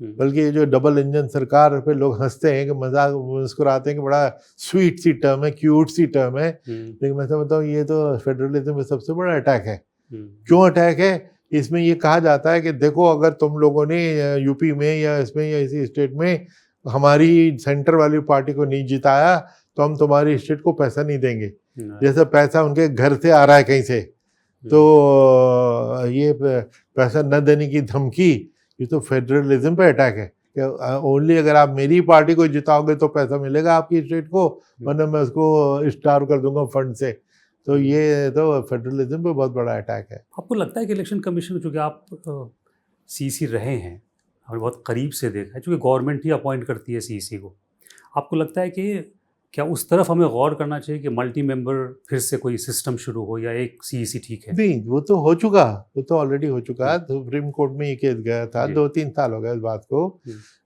बल्कि ये जो डबल इंजन सरकार पे लोग हंसते हैं कि मजाक मुस्कुराते हैं कि बड़ा स्वीट सी टर्म है, क्यूट सी टर्म है, लेकिन मैं समझता हूँ ये तो फेडरलिज्म में सबसे बड़ा अटैक है। क्यों अटैक है? इसमें ये कहा जाता है कि देखो, अगर तुम लोगों ने यूपी में या इसमें या इसी स्टेट में हमारी सेंटर वाली पार्टी को नहीं जिताया तो हम तुम्हारी स्टेट को पैसा नहीं देंगे। जैसे पैसा उनके घर से आ रहा है कहीं से, तो ये पैसा न देने की धमकी, ये तो फेडरलिज्म पे अटैक है कि ओनली अगर आप मेरी पार्टी को जिताओगे तो पैसा मिलेगा आपकी स्टेट को, वरना मैं उसको स्टार कर दूंगा फंड से। तो ये तो फेडरलिज्म पे बहुत बड़ा अटैक है। आपको लगता है कि इलेक्शन कमीशन, चूँकि आप सीईसी रहे हैं, हमने बहुत करीब से देखा है, चूँकि गवर्नमेंट ही अपॉइंट करती है सीईसी को, आपको लगता है कि क्या उस तरफ हमें गौर करना चाहिए कि मल्टी मेंबर फिर से कोई सिस्टम शुरू हो, या एक सीईसी ठीक है? नहीं, वो तो हो चुका, वो तो ऑलरेडी हो चुका है। सुप्रीम कोर्ट में ये केस गया था, 2-3 साल हो गए इस बात को,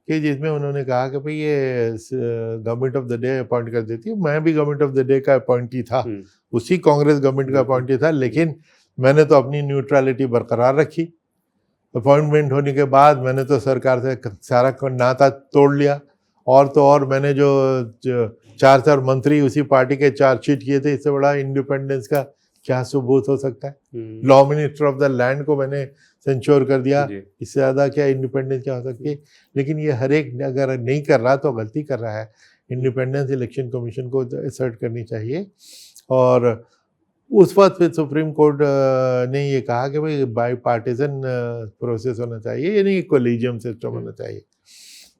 कि जिसमें उन्होंने कहा कि भाई ये government of the day appoint कर देती है। मैं भी गवर्नमेंट ऑफ द डे का अपॉइंटी था, उसी कांग्रेस गवर्नमेंट का अपॉइंटी था, लेकिन मैंने तो अपनी न्यूट्रलिटी बरकरार रखी। अपॉइंटमेंट होने के बाद मैंने तो सरकार से सारा नाता तोड़ लिया, और तो और मैंने जो 4 मंत्री उसी पार्टी के चार्जशीट किए थे, इससे बड़ा इंडिपेंडेंस का क्या सबूत हो सकता है? Law minister of the land को मैंने सेंश्योर कर दिया, इससे ज़्यादा क्या इंडिपेंडेंस क्या हो सकती है? लेकिन ये हर एक अगर नहीं कर रहा तो गलती कर रहा है। इंडिपेंडेंस इलेक्शन कमीशन को असर्ट करनी चाहिए, और उस वक्त फिर सुप्रीम कोर्ट ने ये कहा कि भाई बाई पार्टीजन प्रोसेस होना चाहिए, यानी कोलिजियम सिस्टम होना चाहिए।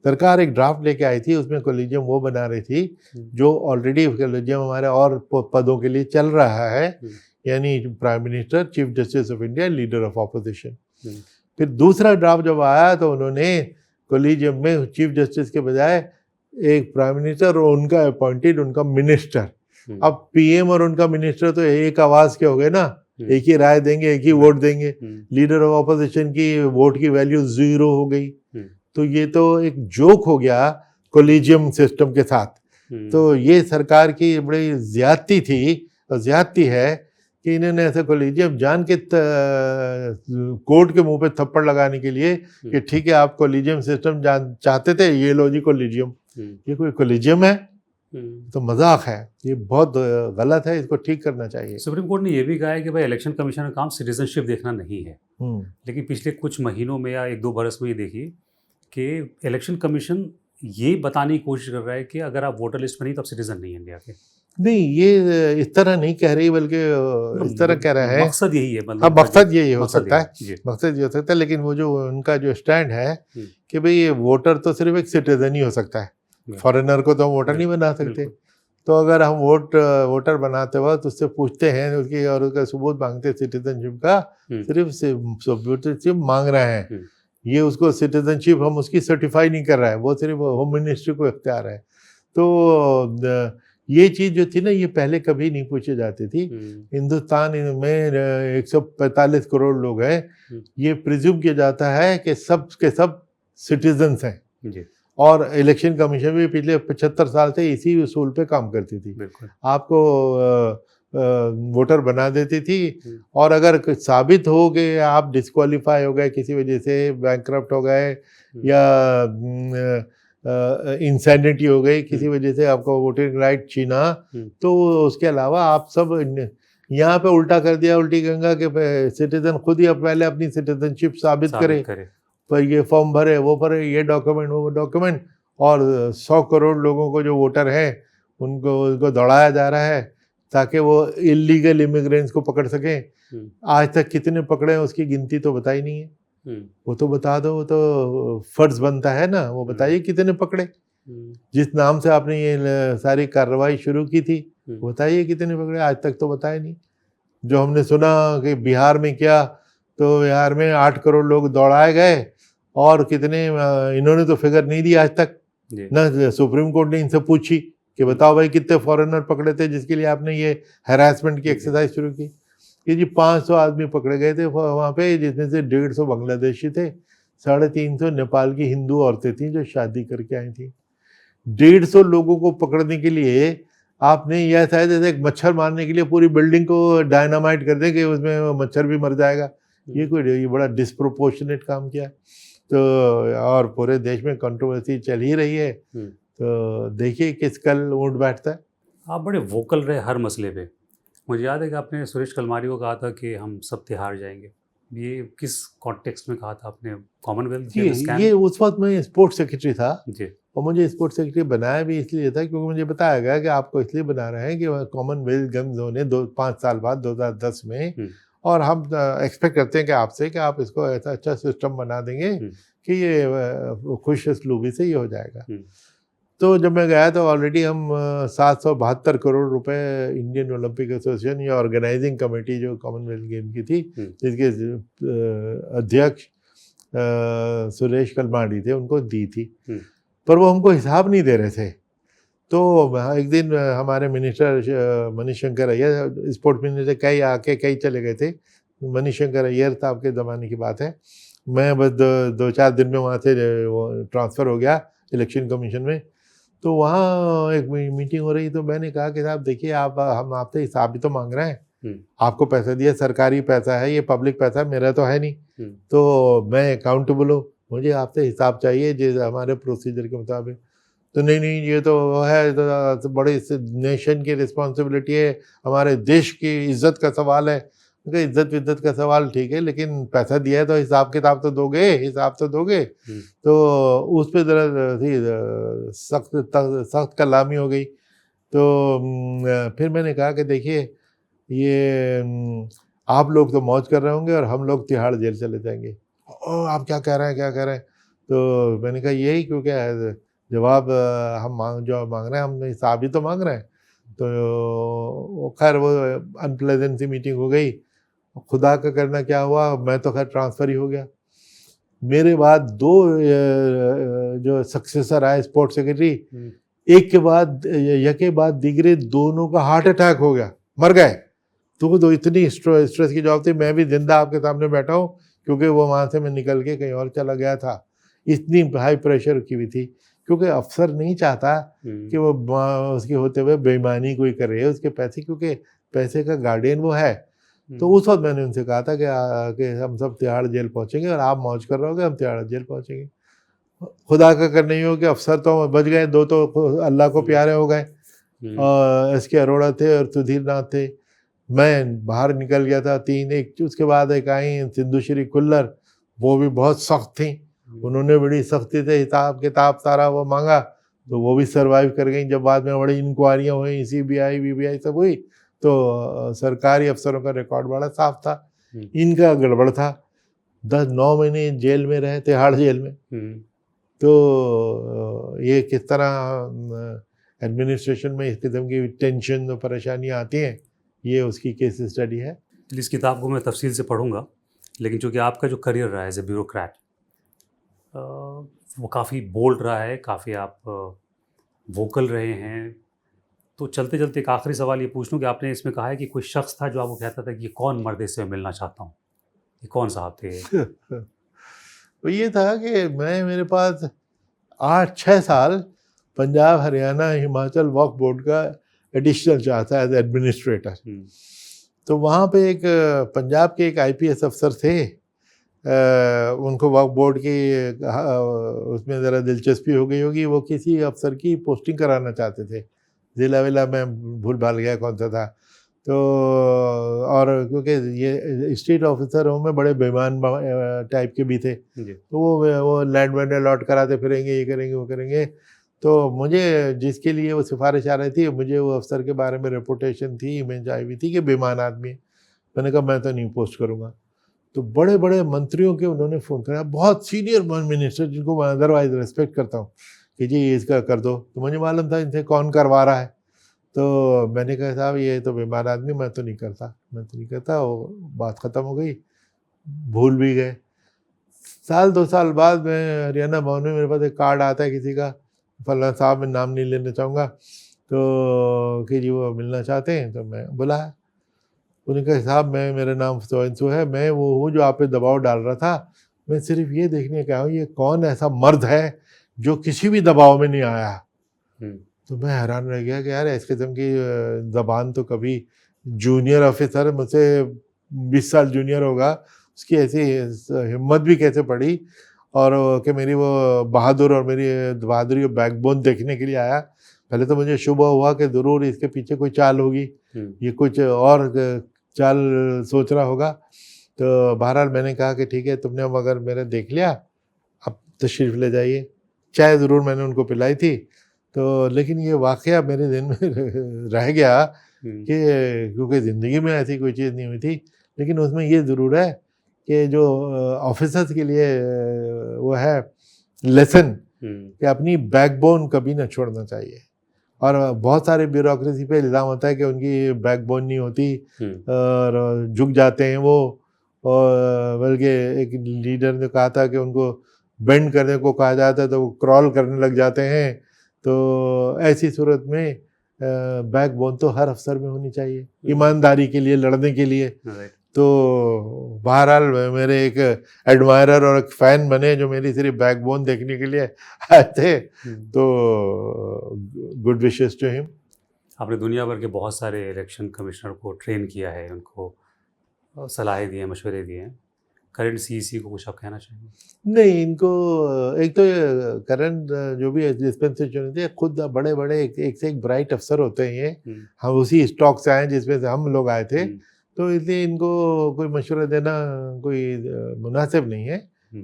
सरकार एक ड्राफ्ट लेके आई थी, उसमें कोलिजियम वो बना रही थी जो ऑलरेडी कोलिजियम हमारे और पदों के लिए चल रहा है, यानी prime minister, chief justice of India, leader of opposition. फिर दूसरा ड्राफ्ट जब आया तो उन्होंने कोलिजियम में चीफ जस्टिस के बजाय एक प्राइम मिनिस्टर और उनका अपॉइंटेड उनका मिनिस्टर, अब पीएम और उनका मिनिस्टर तो एक आवाज के हो गए ना, एक ही राय देंगे, एक ही वोट देंगे। लीडर ऑफ ऑपोजिशन की वोट की वैल्यू 0 हो गई। तो ये तो एक जोक हो गया कोलिजियम सिस्टम के साथ। तो ये सरकार की बड़ी ज्यादती थी और ज्यादती है कि इन्होंने ऐसे कोलिजियम जान के कोर्ट के मुंह पे थप्पड़ लगाने के लिए कि ठीक है आप कोलिजियम सिस्टम चाहते थे, ये लो जी कोलिजियम। ये कोई कोलिजियम है? तो मजाक है, ये बहुत गलत है, इसको ठीक करना चाहिए। सुप्रीम कोर्ट ने यह भी कहा है कि भाई इलेक्शन कमीशन का काम सिटीजनशिप देखना नहीं है, लेकिन पिछले कुछ महीनों में या 1-2 बरस में ये देखिए कि इलेक्शन कमीशन ये बताने की कोशिश कर रहा है कि अगर आप वोटर लिस्ट में नहीं तो आप सिटीजन नहीं है इंडिया के। नहीं, ये इस तरह नहीं कह रही, बल्कि इस तरह कह रहा है, मकसद यही है, मतलब मकसद यही हो सकता है, मकसद ये हो सकता है। लेकिन वो जो उनका जो स्टैंड है कि भाई वोटर तो सिर्फ एक सिटीजन ही हो सकता है, फॉरेनर को तो हम वोटर नहीं बना सकते। तो अगर हम वोटर बनाते वक्त उससे पूछते हैं उसकी और उसका सबूत मांगते सिटीजनशिप का, सिर्फ सिटीजनशिप मांग रहे हैं, ये उसको सिटीजनशिप हम उसकी सर्टिफाई नहीं कर रहा है, वो सिर्फ होम मिनिस्ट्री को इख्तियार है। तो ये चीज़ जो थी ना, ये पहले कभी नहीं पूछी जाती थी। हिंदुस्तान में 145 करोड़ लोग हैं, ये प्रिज्यूम किया जाता है कि सब के सब सिटीजन्स हैं। और इलेक्शन कमीशन भी पिछले 75 साल से इसी उसूल पे काम करती थी, आपको वोटर बना देती थी। और अगर साबित हो कि आप डिस्क्वालीफाई हो गए किसी वजह से, बैंकरप्ट हो गए या इंसैनिटी हो गई किसी वजह से, आपको वोटिंग राइट छीना, तो उसके अलावा आप सब यहाँ पे उल्टा कर दिया, उल्टी गंगा के सिटीजन खुद ही पहले अपनी सिटीजनशिप साबित करे। पर ये फॉर्म भरे, वो भरे, ये डॉक्यूमेंट, वो डॉक्यूमेंट, और 100 करोड़ लोगों को जो वोटर हैं उनको दौड़ाया जा रहा है ताकि वो इलीगल इमिग्रेंट्स को पकड़ सकें। आज तक कितने पकड़े हैं उसकी गिनती तो बताई नहीं है, वो तो बता दो, वो तो फर्ज बनता है ना, वो बताइए कितने पकड़े। जिस नाम से आपने ये सारी कार्रवाई शुरू की थी, बताइए कितने पकड़े, आज तक तो बताया नहीं। जो हमने सुना कि बिहार में क्या, तो बिहार में 8 करोड़ लोग दौड़ाए गए, और कितने इन्होंने तो फिगर नहीं दी आज तक ना। सुप्रीम कोर्ट ने इनसे पूछी कि बताओ भाई कितने फॉरेनर पकड़े थे जिसके लिए आपने ये हैरासमेंट की एक्सरसाइज शुरू की। कि जी 500 आदमी पकड़े गए थे वहाँ पे, जिसमें से 150 बांग्लादेशी थे, 350 नेपाल की हिंदू औरतें थीं जो शादी करके आई थी। 150 लोगों को पकड़ने के लिए आपने यह था जैसे एक मच्छर मारने के लिए पूरी बिल्डिंग को डायनामाइट कर दें कि उसमें मच्छर भी मर जाएगा। ये बड़ा डिस्प्रोपोर्शनेट काम किया। तो और पूरे देश में कंट्रोवर्सी चल ही रही है, तो देखिए किस कल ऊँट बैठता है। आप बड़े वोकल रहे हर मसले पे। मुझे याद है कि आपने सुरेश कलमारी को कहा था कि हम सब तिहाड़ जाएंगे, ये किस कॉन्टेक्स्ट में कहा था आपने? कॉमनवेल्थ ये उस वक्त मैं स्पोर्ट्स सेक्रेटरी था जी, और मुझे स्पोर्ट्स सेक्रेटरी बनाया भी इसलिए था क्योंकि मुझे बताया गया कि आपको इसलिए बना रहे हैं कि कॉमनवेल्थ गेम्स होने 5 साल बाद 2010 में, और हम एक्सपेक्ट करते हैं कि आपसे कि आप इसको ऐसा अच्छा सिस्टम बना देंगे कि ये खुश असलूबी से ये हो जाएगा। तो जब मैं गया तो ऑलरेडी हम 772 करोड़ रुपए इंडियन ओलंपिक एसोसिएशन या ऑर्गेनाइजिंग कमेटी जो कॉमनवेल्थ गेम की थी, जिसके अध्यक्ष सुरेश कलमाड़ी थे, उनको दी थी, पर वो हमको हिसाब नहीं दे रहे थे। तो एक दिन हमारे minister Manishankar Iyer, sports minister कई चले गए थे, मनीशंकर अय्यर साहब के ज़माने की बात है। मैं बस 2-4 दिन में वहाँ से ट्रांसफ़र हो गया इलेक्शन कमीशन में। तो वहाँ एक मीटिंग हो रही, तो मैंने कहा कि साहब देखिए, हम आपसे हिसाब भी तो मांग रहे हैं, आपको पैसा दिया, सरकारी पैसा है, ये पब्लिक पैसा मेरा तो है नहीं, तो मैं अकाउंटेबल हूँ, मुझे आपसे हिसाब चाहिए जैसे हमारे प्रोसीजर के मुताबिक। तो नहीं ये तो है, तो बड़ी नेशन की रिस्पॉन्सिबिलिटी है, हमारे देश की इज्जत का सवाल है। इज्जत का सवाल ठीक है, लेकिन पैसा दिया है तो हिसाब किताब तो दोगे, हिसाब तो दोगे। तो उस पर ज़रा सख्त कलामी हो गई। तो फिर मैंने कहा कि देखिए, ये आप लोग तो मौज कर रहे होंगे और हम लोग तिहाड़ जेल चले जाएंगे। ओ आप क्या कह रहे हैं? तो मैंने कहा यही, क्योंकि जवाब हम जो मांग रहे हैं, हम हिसाब ही तो मांग रहे हैं। तो खैर वो अनप्लेजेंट सी मीटिंग हो गई, खुदा का करना क्या हुआ, मैं तो खैर ट्रांसफ़र ही हो गया। मेरे बाद 2 जो सक्सेसर आए स्पोर्ट्स सेक्रेटरी, एक के बाद यके बाद दिगरे दोनों का हार्ट अटैक हो गया, मर गए। तो इतनी स्ट्रेस की जॉब थी, मैं भी जिंदा आपके सामने बैठा हूँ क्योंकि वो वहाँ से मैं निकल के कहीं और चला गया था। इतनी हाई प्रेशर की हुई थी, क्योंकि अफसर नहीं चाहता कि वो उसके होते हुए बेईमानी कोई करे उसके पैसे, क्योंकि पैसे का गार्डियन वो है। तो उस वक्त मैंने उनसे कहा था कि हम सब तिहाड़ जेल पहुंचेंगे और आप मौज कर रहोगे, हम तिहाड़ जेल पहुंचेंगे। खुदा का कर नहीं हो कि अफसर तो बच गए, 2 तो अल्लाह को प्यारे हो गए, और एस के अरोड़ा थे और सुधीर नाथ थे। मैं बाहर निकल गया था। 3 एक उसके बाद एक आई सिंधुश्री कुल्लर, वो भी बहुत सख्त थी, उन्होंने बड़ी सख्ती से हिसाब किताब सारा वो मांगा, तो वो भी सरवाइव कर गई। जब बाद में बड़ी इंक्वायरियाँ हुई, CBI BBI सब हुई, तो सरकारी अफसरों का रिकॉर्ड बड़ा साफ था, इनका गड़बड़ था। 9 महीने जेल में रहे, तिहाड़ जेल में। तो ये किस तरह एडमिनिस्ट्रेशन में इस किस्म की टेंशन और परेशानियाँ आती हैं, ये उसकी केस स्टडी है। इस किताब को मैं तफसील से पढ़ूंगा, लेकिन चूँकि आपका जो करियर रहा है एज ए ब्यूरोक्रेट, वो काफ़ी बोल्ड रहा है, काफ़ी आप वोकल रहे हैं। तो चलते चलते एक आखिरी सवाल ये पूछ लूँ कि आपने इसमें कहा है कि कोई शख्स था जो आपको कहता था कि ये कौन मर्द, इससे मैं मिलना चाहता हूँ, ये कौन साहब थे? तो ये था कि मेरे पास 8-6 साल पंजाब हरियाणा हिमाचल वक्फ बोर्ड का एडिशनल चार्ज था एज एडमिनिस्ट्रेटर। तो वहाँ पे एक पंजाब के एक IPS अफसर थे, उनको वक्फ बोर्ड की उसमें ज़रा दिलचस्पी हो गई होगी, वो किसी अफसर की पोस्टिंग कराना चाहते थे, ज़िला विला में भूल भाल गया कौन सा था। तो और क्योंकि ये स्टेट ऑफिसर में बड़े बेईमान टाइप के भी थे, तो वो लैंड वैंड अलॉट कराते फिरेंगे, ये करेंगे वो करेंगे। तो मुझे जिसके लिए वो सिफारिश आ रही थी, मुझे वो अफसर के बारे में रेपुटेशन थी, इमेज आई हुई थी कि बेईमान आदमी है। मैंने कहा मैं तो नहीं पोस्ट करूँगा। तो बड़े बड़े मंत्रियों के उन्होंने फ़ोन कराया, बहुत सीनियर मिनिस्टर जिनको मैं अदरवाइज रिस्पेक्ट करता हूँ, कि जी इसका कर दो। तो मुझे मालूम था इनसे कौन करवा रहा है। तो मैंने कहा साहब ये तो बीमार आदमी, मैं तो नहीं करता। वो बात ख़त्म हो गई, भूल भी गए। 1-2 साल बाद में हरियाणा भवन में मेरे पास एक कार्ड आता है किसी का, फलाना साहब, मैं नाम नहीं लेना चाहूँगा, तो कि जी वो मिलना चाहते हैं। तो मैं बुलाया, उन्होंने कहा साहब मेरा नाम सो है, मैं वो हूँ जो आप पे दबाव डाल रहा था, मैं सिर्फ ये देखने का हूँ ये कौन ऐसा मर्द है जो किसी भी दबाव में नहीं आया। तो मैं हैरान रह गया कि यार इस किस्म की ज़बान तो कभी जूनियर ऑफिसर, मुझसे 20 साल जूनियर होगा, उसकी ऐसी हिम्मत भी कैसे पड़ी, और कि मेरी वो बहादुर और मेरी बहादुरी और बैकबोन देखने के लिए आया। पहले तो मुझे शुभ हुआ कि ज़रूर इसके पीछे कोई चाल होगी, ये कुछ और चाल सोच रहा होगा। तो बहरहाल मैंने कहा कि ठीक है, तुमने अब अगर मेरा देख लिया, अब तशरीफ़ ले जाइए। चाय ज़रूर मैंने उनको पिलाई थी। तो लेकिन ये वाक़या मेरे दिन में रह गया कि क्योंकि ज़िंदगी में ऐसी कोई चीज़ नहीं हुई थी, लेकिन उसमें ये ज़रूर है कि जो ऑफिसर्स के लिए वो है लेसन कि अपनी बैकबोन कभी ना छोड़ना चाहिए। और बहुत सारे ब्यूरोक्रेसी पे इल्ज़ाम होता है कि उनकी बैकबोन नहीं होती और झुक जाते हैं वो, और बल्कि एक लीडर ने कहा था कि उनको बेंड करने को कहा जाता है तो वो क्रॉल करने लग जाते हैं। तो ऐसी सूरत में बैकबोन तो हर अफसर में होनी चाहिए ईमानदारी के लिए, लड़ने के लिए। तो बहरहाल मेरे एक एडमायरर और एक फ़ैन बने जो मेरी सिर्फ बैकबोन देखने के लिए आए थे। तो गुड विशेस टू हिम। आपने दुनिया भर के बहुत सारे इलेक्शन कमिश्नर को ट्रेन किया है, उनको सलाहें दी हैं, मशवरे दिए हैं। करंट CEC को कुछ आप कहना चाहेंगे? नहीं, इनको एक तो करंट जो भी डिस्पेंसेशन होती है, खुद बड़े बड़े एक से एक ब्राइट अफसर होते हैं ये। हम उसी स्टॉक से आए जिसमें से हम लोग आए थे, तो इसलिए इनको कोई मशवरा देना कोई मुनासिब नहीं है।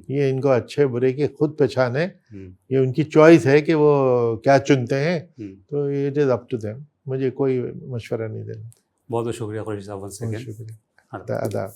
ये इनको अच्छे बुरे की खुद पहचान है, ये उनकी चॉइस है कि वो क्या चुनते हैं। तो it is up to them, मुझे कोई मशवरा नहीं देना। बहुत बहुत शुक्रिया खुर्शीद साहब, वंस अगेन। शुक्रिया, आदाब।